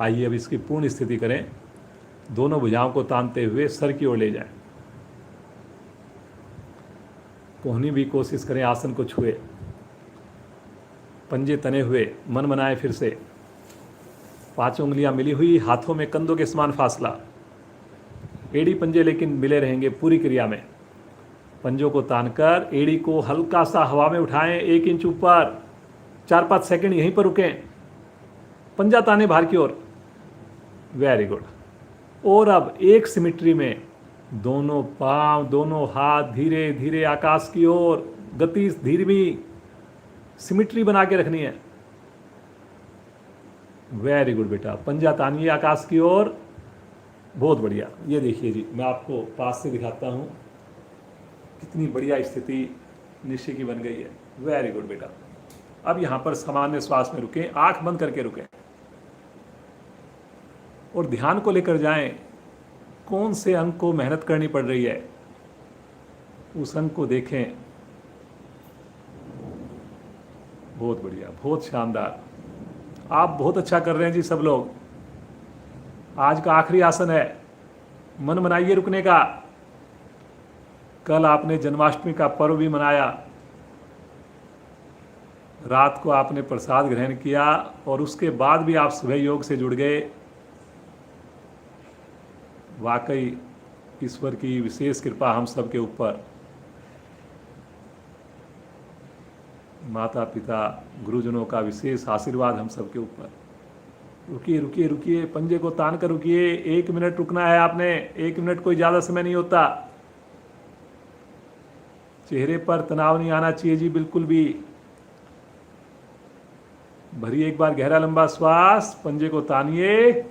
आइए अब इसकी पूर्ण स्थिति करें। दोनों भुजाओं को तानते हुए सर की ओर ले जाएं। कोहनी भी कोशिश करें आसन को छुए, पंजे तने हुए, मन बनाए फिर से। 5 उंगलियां मिली हुई, हाथों में कंधों के समान फासला, एड़ी पंजे लेकिन मिले रहेंगे पूरी क्रिया में। पंजों को तानकर एड़ी को हल्का सा हवा में उठाएं, 1 इंच ऊपर, 4-5 सेकंड यहीं पर रुकें, पंजा ताने बाहर की ओर। Very good. और अब एक सिमिट्री में दोनों पांव, दोनों हाथ धीरे धीरे आकाश की ओर, गति धीमी, सिमिट्री बना के रखनी है। वेरी गुड बेटा, पंजा तानिए आकाश की ओर। बहुत बढ़िया। ये देखिए जी, मैं आपको पास से दिखाता हूँ, कितनी बढ़िया स्थिति निश्चय की बन गई है। वेरी गुड बेटा। अब यहाँ पर सामान्य श्वास में रुकें, आंख बंद करके रुकें और ध्यान को लेकर जाएं। कौन से अंग को मेहनत करनी पड़ रही है, उस अंग को देखें। बहुत बढ़िया, बहुत शानदार। आप बहुत अच्छा कर रहे हैं जी सब लोग। आज का आखिरी आसन है, मन बनाइए रुकने का। कल आपने जन्माष्टमी का पर्व भी मनाया, रात को आपने प्रसाद ग्रहण किया और उसके बाद भी आप सुबह योग से जुड़ गए। वाकई ईश्वर की विशेष कृपा हम सब के ऊपर। माता पिता गुरुजनों का विशेष आशीर्वाद हम सब के ऊपर। रुकिए रुकिए रुकिए, पंजे को तान कर रुकिए। 1 मिनट रुकना है आपने, 1 मिनट कोई ज़्यादा समय नहीं होता। चेहरे पर तनाव नहीं आना चाहिए जी, बिल्कुल भी। भरिए एक बार गहरा लंबा श्वास, पंजे को तानिए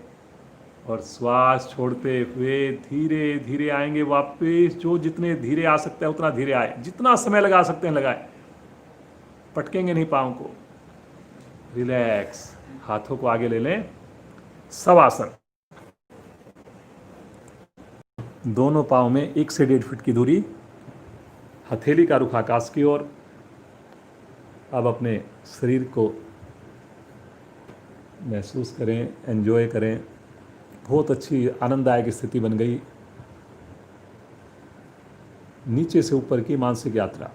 और श्वास छोड़ते हुए धीरे धीरे आएंगे वापस। जो जितने धीरे आ सकता है उतना धीरे आए, जितना समय लगा सकते हैं लगाए, पटकेंगे नहीं पाँव को। रिलैक्स, हाथों को आगे ले लें, शवासन। दोनों पाँव में 1 से 1.5 फीट की दूरी, हथेली का रुख आकाश की ओर। अब अपने शरीर को महसूस करें, एंजॉय करें। बहुत अच्छी आनंददायक स्थिति बन गई। नीचे से ऊपर की मानसिक यात्रा।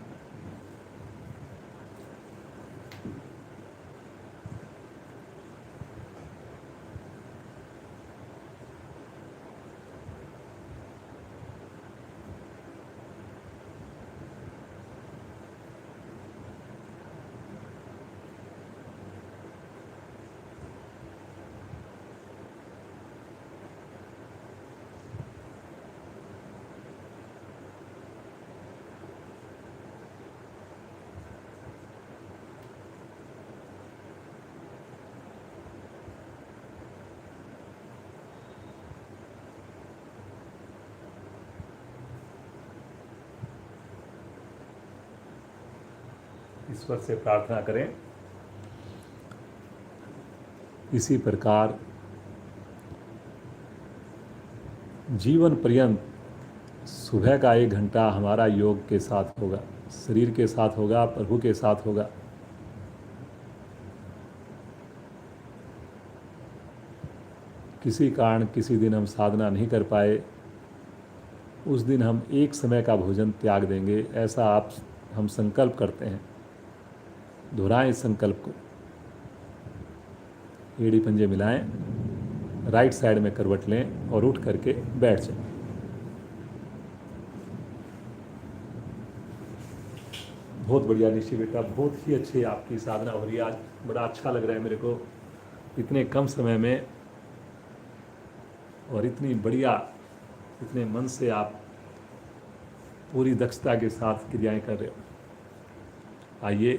ईश्वर से प्रार्थना करें, इसी प्रकार जीवन पर्यंत सुबह का 1 घंटा हमारा योग के साथ होगा, शरीर के साथ होगा, प्रभु के साथ होगा। किसी कारण किसी दिन हम साधना नहीं कर पाए, उस दिन हम 1 समय का भोजन त्याग देंगे, ऐसा हम संकल्प करते हैं। दोहराएं इस संकल्प को। एड़ी पंजे मिलाएं, राइट साइड में करवट लें और उठ करके बैठ जाएं। बहुत बढ़िया निश्चय बेटा, बहुत ही अच्छी आपकी साधना हो रही है आज। बड़ा अच्छा लग रहा है मेरे को, इतने कम समय में और इतनी बढ़िया, इतने मन से आप पूरी दक्षता के साथ क्रियाएं कर रहे हो। आइए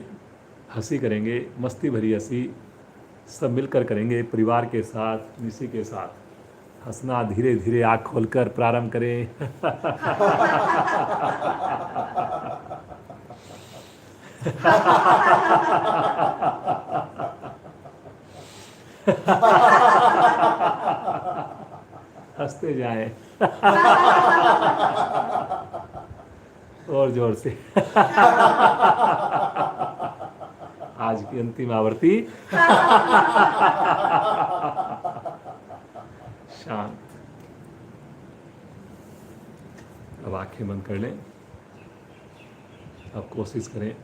हंसी करेंगे, मस्ती भरी हंसी सब मिलकर करेंगे, परिवार के साथ, इसी के साथ हंसना। धीरे धीरे आँख खोलकर प्रारंभ करें। हंसते जाएं और जोर से। आज की अंतिम आवर्ती। शांत। अब आंखें बंद कर लें। अब कोशिश करें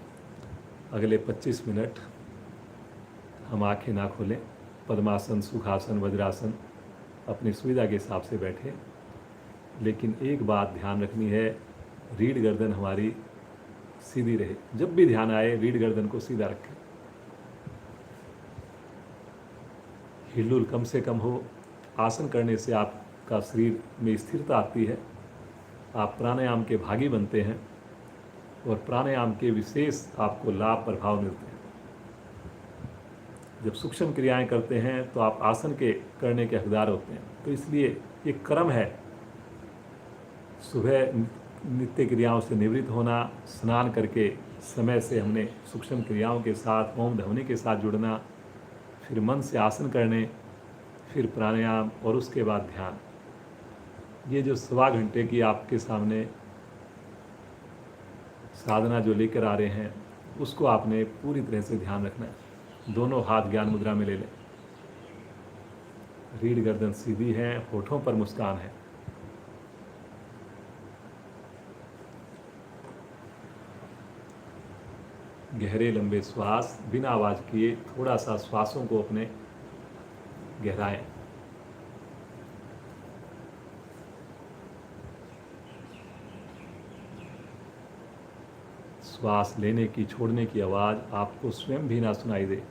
अगले 25 मिनट हम आंखें ना खोलें। पद्मासन, सुखासन, वज्रासन अपनी सुविधा के हिसाब से बैठें, लेकिन एक बात ध्यान रखनी है, रीढ़ गर्दन हमारी सीधी रहे। जब भी ध्यान आए रीढ़ गर्दन को सीधा रखें, हिलडुल कम से कम हो। आसन करने से आपका शरीर में स्थिरता आती है, आप प्राणायाम के भागी बनते हैं और प्राणायाम के विशेष आपको लाभ प्रभाव मिलते हैं। जब सूक्ष्म क्रियाएं करते हैं तो आप आसन के करने के हकदार होते हैं। तो इसलिए ये क्रम है, सुबह नित्य क्रियाओं से निवृत्त होना, स्नान करके समय से हमने सूक्ष्म क्रियाओं के साथ, ओम ध्वनि के साथ जुड़ना, फिर मन से आसन करने, फिर प्राणायाम और उसके बाद ध्यान। ये जो 1.25 घंटे की आपके सामने साधना जो लेकर आ रहे हैं, उसको आपने पूरी तरह से ध्यान रखना है। दोनों हाथ ज्ञान मुद्रा में ले लें। रीढ़ गर्दन सीधी है, होठों पर मुस्कान है। गहरे लंबे श्वास बिना आवाज़ किए, थोड़ा सा श्वासों को अपने गहराएं। श्वास लेने की, छोड़ने की आवाज़ आपको स्वयं भी ना सुनाई दे।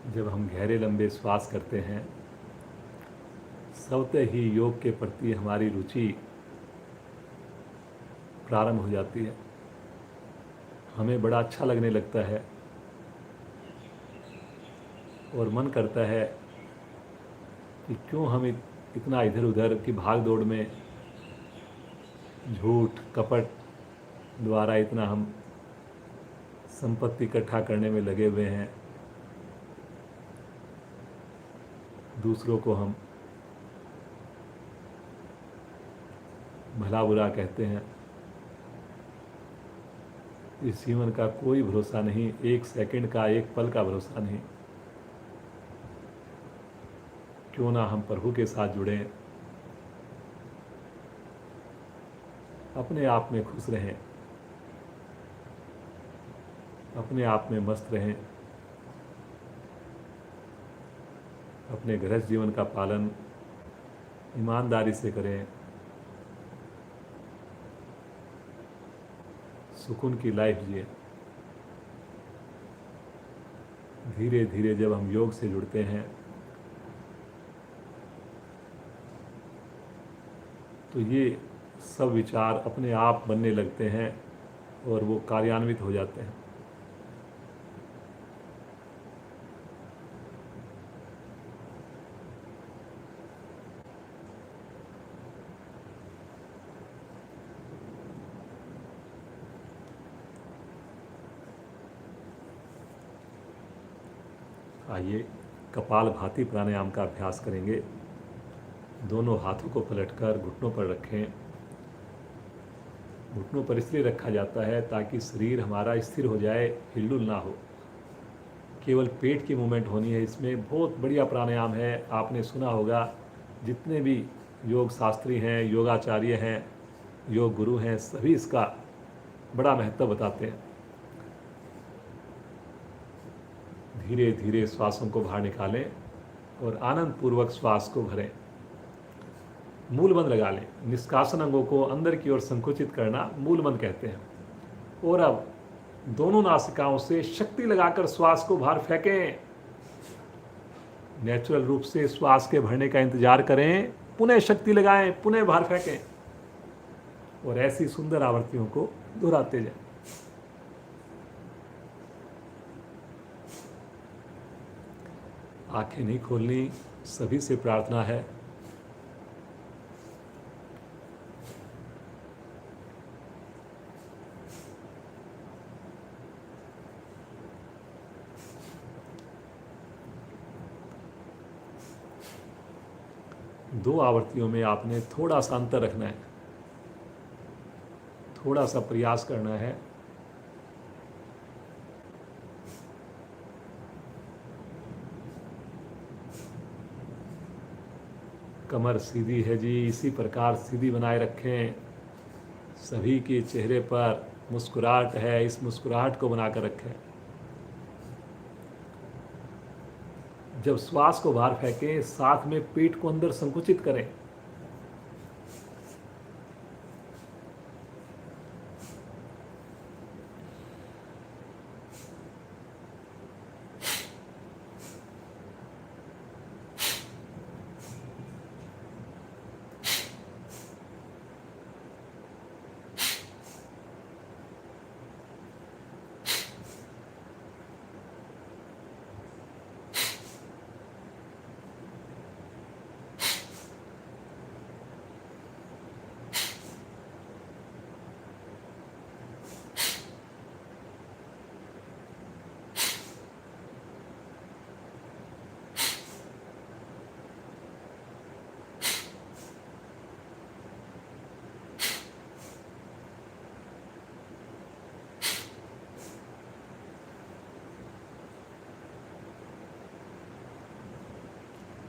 जब हम गहरे लंबे श्वास करते हैं, स्वतः ही योग के प्रति हमारी रुचि प्रारंभ हो जाती है। हमें बड़ा अच्छा लगने लगता है और मन करता है कि क्यों हम इतना इधर उधर की भाग दौड़ में, झूठ कपट द्वारा इतना हम संपत्ति इकट्ठा करने में लगे हुए हैं। दूसरों को हम भला बुरा कहते हैं। इस जीवन का कोई भरोसा नहीं, एक सेकंड का, एक पल का भरोसा नहीं। क्यों ना हम प्रभु के साथ जुड़ें, अपने आप में खुश रहें, अपने आप में मस्त रहें, अपने गृहस्थ जीवन का पालन ईमानदारी से करें, सुकून की लाइफ जिए। धीरे धीरे जब हम योग से जुड़ते हैं तो ये सब विचार अपने आप बनने लगते हैं और वो कार्यान्वित हो जाते हैं। आइए कपाल भाती प्राणायाम का अभ्यास करेंगे। दोनों हाथों को पलटकर घुटनों पर रखें। घुटनों पर इसलिए रखा जाता है ताकि शरीर हमारा स्थिर हो जाए, हिलडुल ना हो। केवल पेट की मूवमेंट होनी है इसमें। बहुत बढ़िया प्राणायाम है, आपने सुना होगा। जितने भी योग शास्त्री हैं, योगाचार्य हैं, योग गुरु हैं, सभी इसका बड़ा महत्व बताते हैं। धीरे धीरे श्वासों को बाहर निकालें और आनंद पूर्वक श्वास को भरें। मूल बंद लगा लें। निष्कासन अंगों को अंदर की ओर संकुचित करना मूल बंद कहते हैं। और अब दोनों नासिकाओं से शक्ति लगाकर श्वास को बाहर फेंकें। नेचुरल रूप से श्वास के भरने का इंतजार करें, पुनः शक्ति लगाएं, पुनः बाहर फेंकें और ऐसी सुंदर आवृत्तियों को दोहराते जाएं। आंखें नहीं खोलनी, सभी से प्रार्थना है। दो आवृत्तियों में आपने थोड़ा सा अंतर रखना है, थोड़ा सा प्रयास करना है। कमर सीधी है जी, इसी प्रकार सीधी बनाए रखें। सभी के चेहरे पर मुस्कुराहट है, इस मुस्कुराहट को बनाकर रखें। जब श्वास को बाहर फेंकें, साथ में पेट को अंदर संकुचित करें।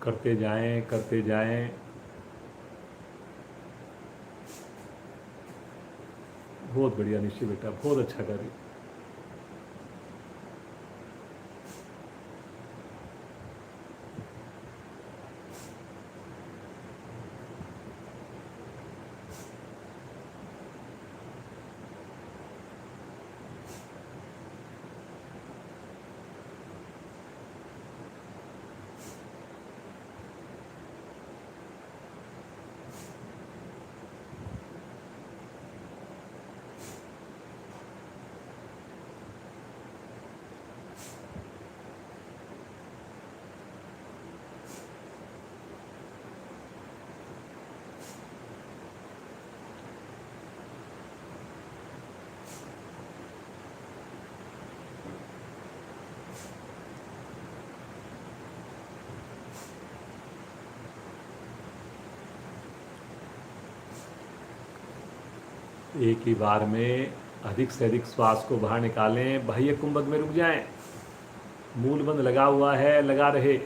करते जाएं, करते जाएं। बहुत बढ़िया निश्चय बेटा, बहुत अच्छा कर रही। एक ही बार में अधिक से अधिक श्वास को बाहर निकालें। बाह्य कुंभक में रुक जाएं। मूल बंद लगा हुआ है, लगा रहे।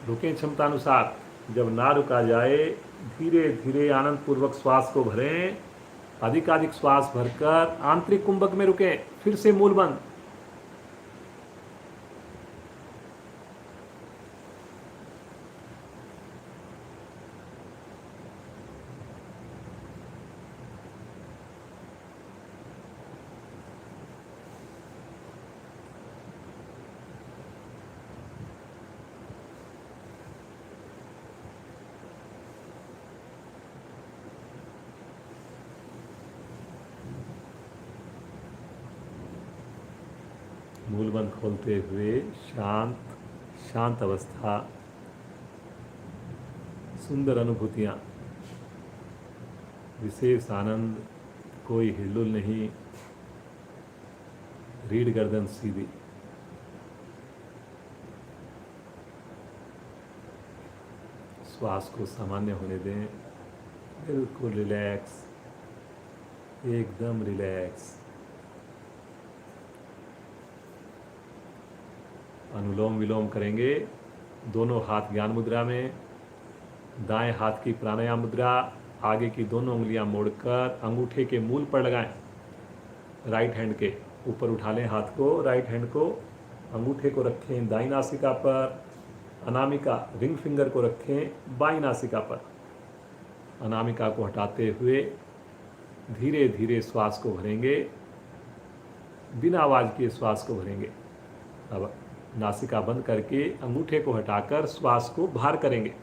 रुकें क्षमतानुसार। जब ना रुका जाए, धीरे धीरे आनंद पूर्वक श्वास को भरें। अधिकाधिक श्वास भरकर आंतरिक कुंभक में रुकें। फिर से मूल बंद। मूल बंद खोलते हुए शांत शांत अवस्था, सुंदर अनुभूतियाँ, विशेष आनंद, कोई हिलुल नहीं। रीढ़ गर्दन सीधी, श्वास को सामान्य होने दें, बिल्कुल रिलैक्स, एकदम रिलैक्स। अनुलोम विलोम करेंगे, दोनों हाथ ज्ञान मुद्रा में, दाएं हाथ की प्राणायाम मुद्रा, आगे की दोनों उंगलियां मोड़कर अंगूठे के मूल पर लगाएं, राइट हैंड के ऊपर उठा लें हाथ को, राइट हैंड को, अंगूठे को रखें दाईं नासिका पर, अनामिका रिंग फिंगर को रखें बाईं नासिका पर। अनामिका को हटाते हुए धीरे धीरे श्वास को भरेंगे, बिना आवाज़ के श्वास को भरेंगे। अब नासिका बंद करके अंगूठे को हटाकर श्वास को बाहर करेंगे।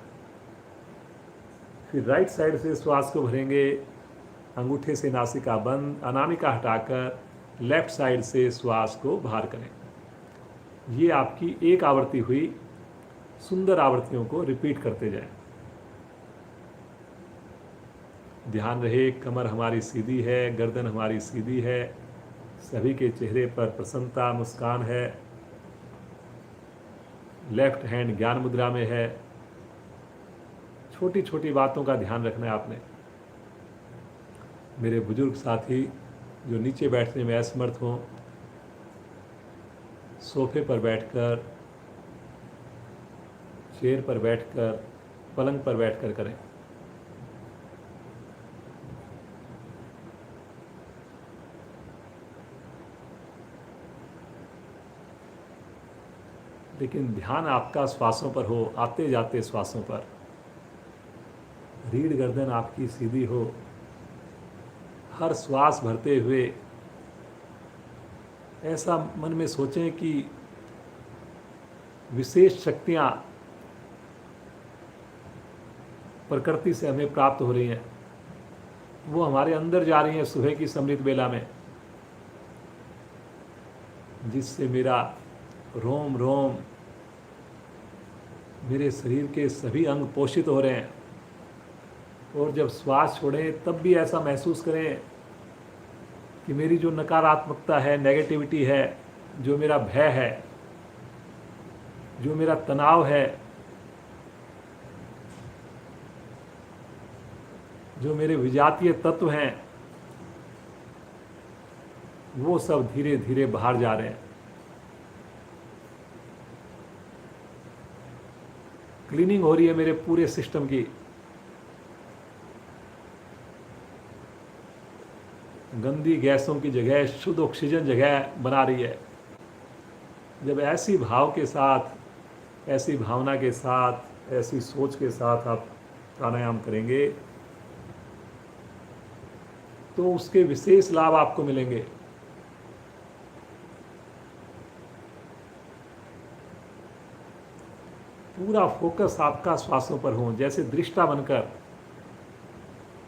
फिर राइट साइड से श्वास को भरेंगे, अंगूठे से नासिका बंद, अनामिका हटाकर लेफ्ट साइड से श्वास को बाहर करें। ये आपकी एक आवृत्ति हुई, सुंदर आवृत्तियों को रिपीट करते जाएं। ध्यान रहे कमर हमारी सीधी है, गर्दन हमारी सीधी है, सभी के चेहरे पर प्रसन्नता मुस्कान है, लेफ्ट हैंड ज्ञान मुद्रा में है। छोटी छोटी बातों का ध्यान रखना है आपने। मेरे बुजुर्ग साथी जो नीचे बैठने में असमर्थ हों, सोफे पर बैठकर, चेयर पर बैठकर, पलंग पर बैठकर करें। लेकिन ध्यान आपका श्वासों पर हो, आते जाते श्वासों पर। रीढ़ गर्दन आपकी सीधी हो, हर श्वास भरते हुए ऐसा मन में सोचें कि विशेष शक्तियाँ प्रकृति से हमें प्राप्त हो रही हैं, वो हमारे अंदर जा रही हैं सुबह की समृद्ध बेला में, जिससे मेरा रोम रोम, मेरे शरीर के सभी अंग पोषित हो रहे हैं। और जब श्वास छोड़ें तब भी ऐसा महसूस करें कि मेरी जो नकारात्मकता है, नेगेटिविटी है, जो मेरा भय है, जो मेरा तनाव है, जो मेरे विजातीय तत्व हैं, वो सब धीरे धीरे बाहर जा रहे हैं। क्लीनिंग हो रही है मेरे पूरे सिस्टम की। गंदी गैसों की जगह शुद्ध ऑक्सीजन जगह बना रही है। जब ऐसी भाव के साथ, ऐसी भावना के साथ, ऐसी सोच के साथ आप प्राणायाम करेंगे तो उसके विशेष लाभ आपको मिलेंगे। पूरा फोकस आपका श्वासों पर हो, जैसे दृष्टा बनकर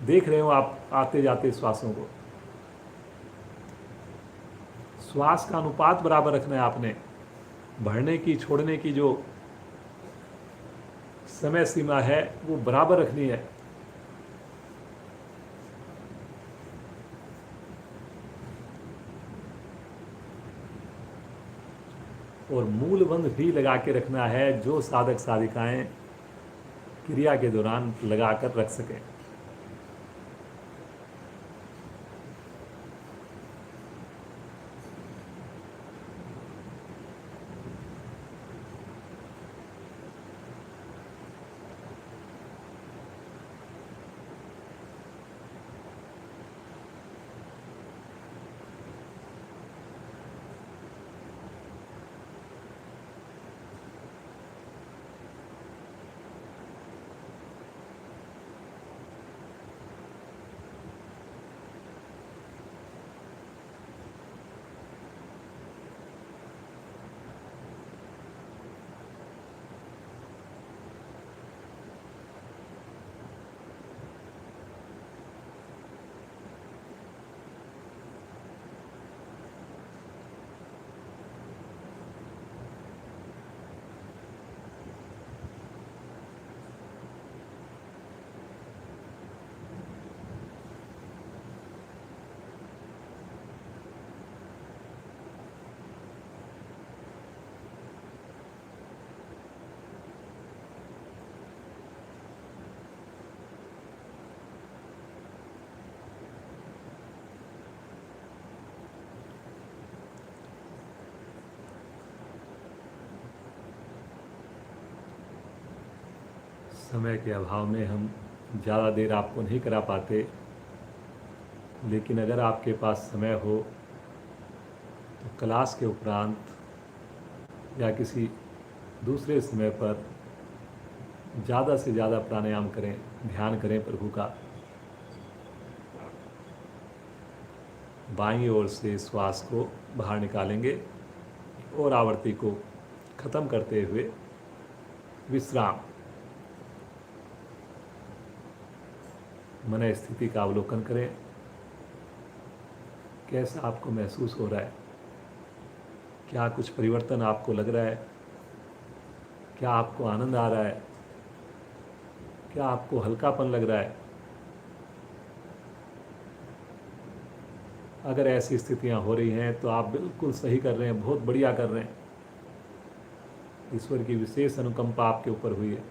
देख रहे हो आप आते जाते श्वासों को। श्वास का अनुपात बराबर रखना है आपने। बढ़ने की छोड़ने की जो समय सीमा है वो बराबर रखनी है। और मूल बंध भी लगा के रखना है, जो साधक साधिकाएं क्रिया के दौरान लगाकर रख सकें। समय के अभाव में हम ज़्यादा देर आपको नहीं करा पाते, लेकिन अगर आपके पास समय हो तो क्लास के उपरांत या किसी दूसरे समय पर ज़्यादा से ज़्यादा प्राणायाम करें, ध्यान करें प्रभु का। बाईं ओर से श्वास को बाहर निकालेंगे और आवृत्ति को ख़त्म करते हुए विश्राम। मन स्थिति का अवलोकन करें, कैसा आपको महसूस हो रहा है, क्या कुछ परिवर्तन आपको लग रहा है, क्या आपको आनंद आ रहा है, क्या आपको हल्कापन लग रहा है। अगर ऐसी स्थितियां हो रही हैं तो आप बिल्कुल सही कर रहे हैं, बहुत बढ़िया कर रहे हैं। ईश्वर की विशेष अनुकंपा आपके ऊपर हुई है।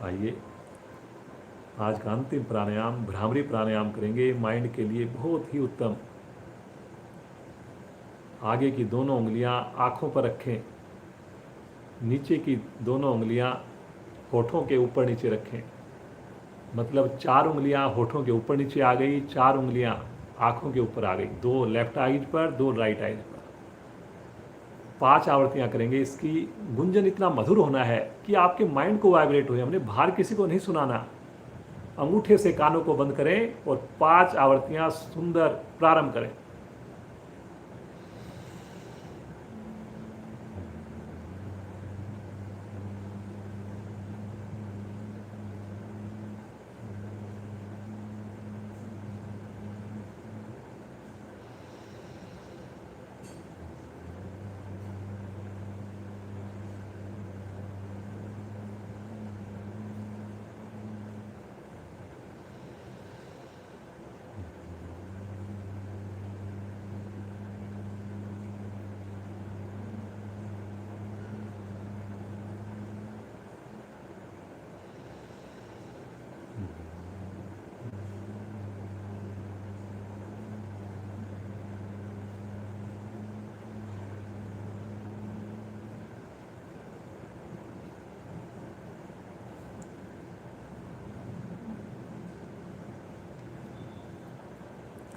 आइए आज का अंतिम प्राणायाम भ्रामरी प्राणायाम करेंगे। माइंड के लिए बहुत ही उत्तम। आगे की दोनों उंगलियां आँखों पर रखें, नीचे की दोनों उंगलियां होठों के ऊपर नीचे रखें। मतलब 4 उंगलियां होठों के ऊपर नीचे आ गई, 4 उंगलियां आँखों के ऊपर आ गई, 2 लेफ्ट आइज पर, 2 राइट आइज पर। 5 आवृत्तियां करेंगे। इसकी गुंजन इतना मधुर होना है कि आपके माइंड को वाइब्रेट हो। हमने बाहर किसी को नहीं सुनाना। अंगूठे से कानों को बंद करें और 5 आवृत्तियां सुंदर प्रारंभ करें।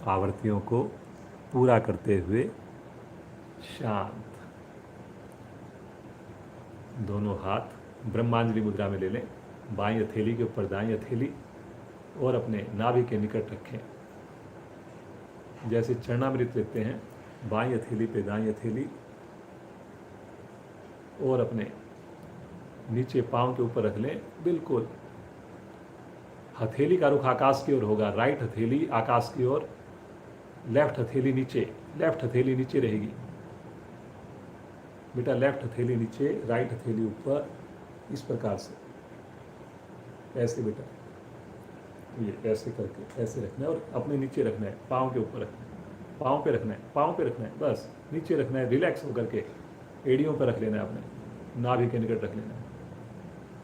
आवृत्तियों को पूरा करते हुए शांत। दोनों हाथ ब्रह्मांजलि मुद्रा में ले लें। बाईं हथेली के ऊपर दाईं हथेली और अपने नाभि के निकट रखें। जैसे चरणामृत लेते हैं, बाईं हथेली पे दाईं हथेली और अपने नीचे पांव के ऊपर रख लें। बिल्कुल हथेली का रुख आकाश की ओर होगा। राइट हथेली आकाश की ओर, लेफ्ट हथेली नीचे। लेफ्ट हथेली नीचे रहेगी बेटा, लेफ्ट हथेली नीचे, राइट हथेली ऊपर, इस प्रकार से। ऐसे बेटा, ये ऐसे करके ऐसे रखना है और अपने नीचे रखना है, पाँव के ऊपर रखना है, पाँव पे रखना है, पाँव पे रखना है, बस नीचे रखना है। रिलैक्स होकर के एड़ियों पर रख लेना है, अपने नाभि के निकट रख लेना है,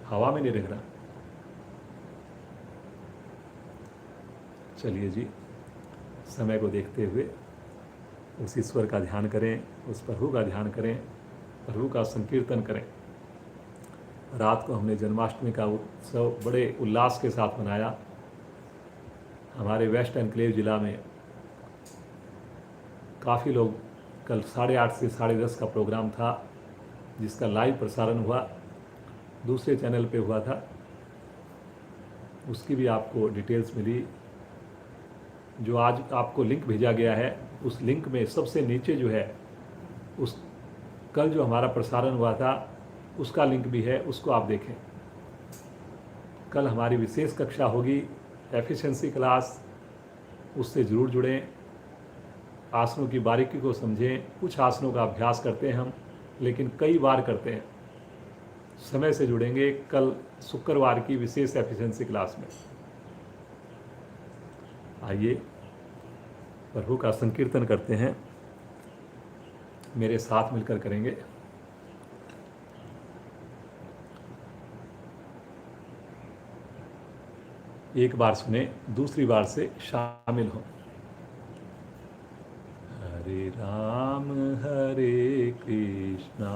हवा में नहीं रखना। चलिए जी, समय को देखते हुए उस ईश्वर का ध्यान करें, उस प्रभु का ध्यान करें, प्रभु का संकीर्तन करें। रात को हमने जन्माष्टमी का उत्सव बड़े उल्लास के साथ मनाया। हमारे वेस्ट एनक्लेव ज़िला में काफ़ी लोग, कल 8:30 से 10:30 का प्रोग्राम था जिसका लाइव प्रसारण हुआ, दूसरे चैनल पे हुआ था। उसकी भी आपको डिटेल्स मिली। जो आज आपको लिंक भेजा गया है, उस लिंक में सबसे नीचे जो है, उस कल जो हमारा प्रसारण हुआ था उसका लिंक भी है, उसको आप देखें। कल हमारी विशेष कक्षा होगी, एफिशिएंसी क्लास, उससे ज़रूर जुड़ें। आसनों की बारीकी को समझें। कुछ आसनों का अभ्यास करते हैं हम, लेकिन कई बार करते हैं। समय से जुड़ेंगे कल शुक्रवार की विशेष एफिशिएंसी क्लास में। आइए प्रभु का संकीर्तन करते हैं, मेरे साथ मिलकर करेंगे। एक बार सुने, दूसरी बार से शामिल हो। हरे राम हरे कृष्णा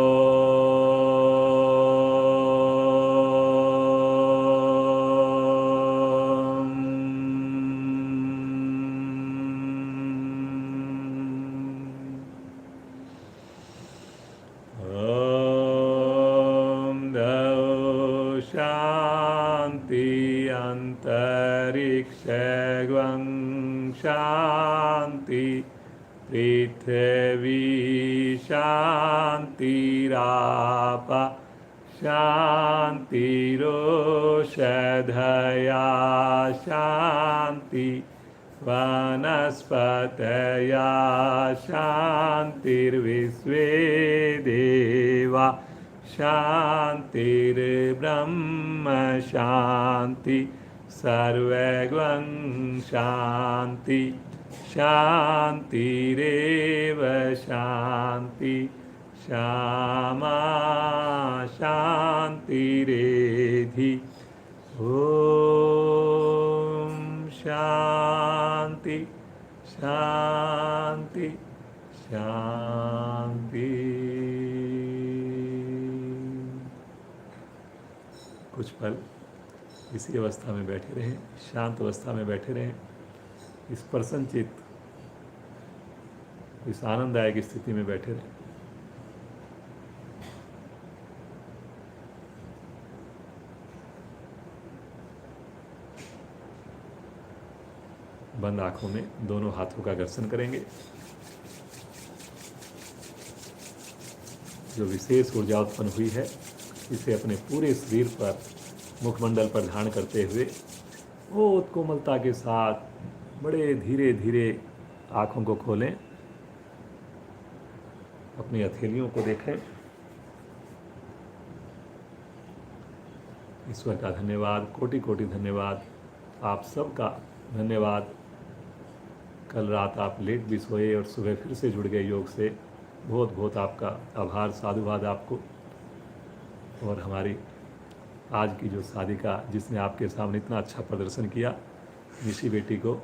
अंतरिक्षं शांति पृथ्वी शांतिराप शांतिरोषधया शांति वनस्पतया शांतिर्विश्वे देवा शांतिर्ब्रह्म शांति सर्वगं शांति शांतिरेव शांति श्यामा शांतिरेधि ओम शांति शांति शांति। कुछ पल इसी अवस्था में बैठे रहें, शांत अवस्था में बैठे रहें, इस प्रसन्नचित्त इस आनंददायक स्थिति में बैठे रहें। बंद आंखों में दोनों हाथों का घर्षण करेंगे। जो विशेष ऊर्जा उत्पन्न हुई है इसे अपने पूरे शरीर पर मुखमंडल पर धारण करते हुए बहुत कोमलता के साथ बड़े धीरे धीरे आँखों को खोलें, अपनी हथेलियों को देखें। ईश्वर का धन्यवाद, कोटि कोटि धन्यवाद, आप सबका धन्यवाद। कल रात आप लेट भी सोए और सुबह फिर से जुड़ गए योग से, बहुत बहुत आपका आभार, साधुवाद आपको। और हमारी आज की जो साधिका जिसने आपके सामने इतना अच्छा प्रदर्शन किया, निशी बेटी को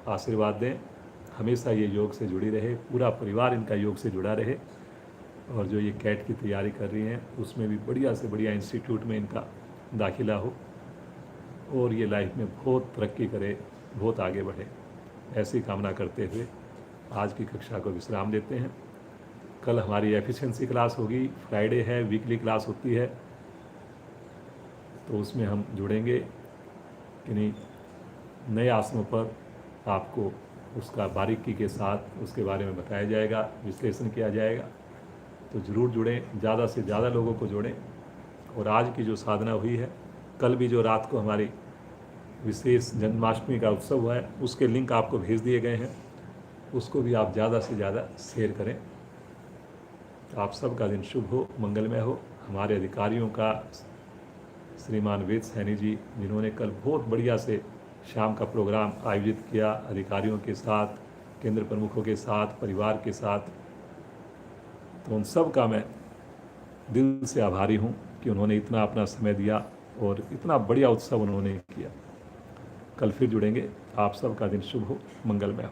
आशीर्वाद दें, हमेशा ये योग से जुड़ी रहे, पूरा परिवार इनका योग से जुड़ा रहे। और जो ये कैट की तैयारी कर रही हैं उसमें भी बढ़िया से बढ़िया इंस्टीट्यूट में इनका दाखिला हो और ये लाइफ में बहुत तरक्की करे, बहुत आगे बढ़े, ऐसी कामना करते हुए आज की कक्षा को विश्राम देते हैं। कल हमारी एफिशिएंसी क्लास होगी, फ्राइडे है, वीकली क्लास होती है, तो उसमें हम जुड़ेंगे। किन्हीं नए आसनों पर आपको उसका बारीकी के साथ उसके बारे में बताया जाएगा, विश्लेषण किया जाएगा, तो ज़रूर जुड़ें, ज़्यादा से ज़्यादा लोगों को जोड़ें। और आज की जो साधना हुई है, कल भी जो रात को हमारी विशेष जन्माष्टमी का उत्सव हुआ है उसके लिंक आपको भेज दिए गए हैं, उसको भी आप ज़्यादा से ज़्यादा शेयर करें। आप सबका दिन शुभ हो, मंगलमय हो। हमारे अधिकारियों का श्रीमान वेद सैनी जी, जिन्होंने कल बहुत बढ़िया से शाम का प्रोग्राम आयोजित किया अधिकारियों के साथ, केंद्र प्रमुखों के साथ, परिवार के साथ, तो उन सब का मैं दिल से आभारी हूँ कि उन्होंने इतना अपना समय दिया और इतना बढ़िया उत्सव उन्होंने किया। कल फिर जुड़ेंगे। आप सबका दिन शुभ हो, मंगलमय हो।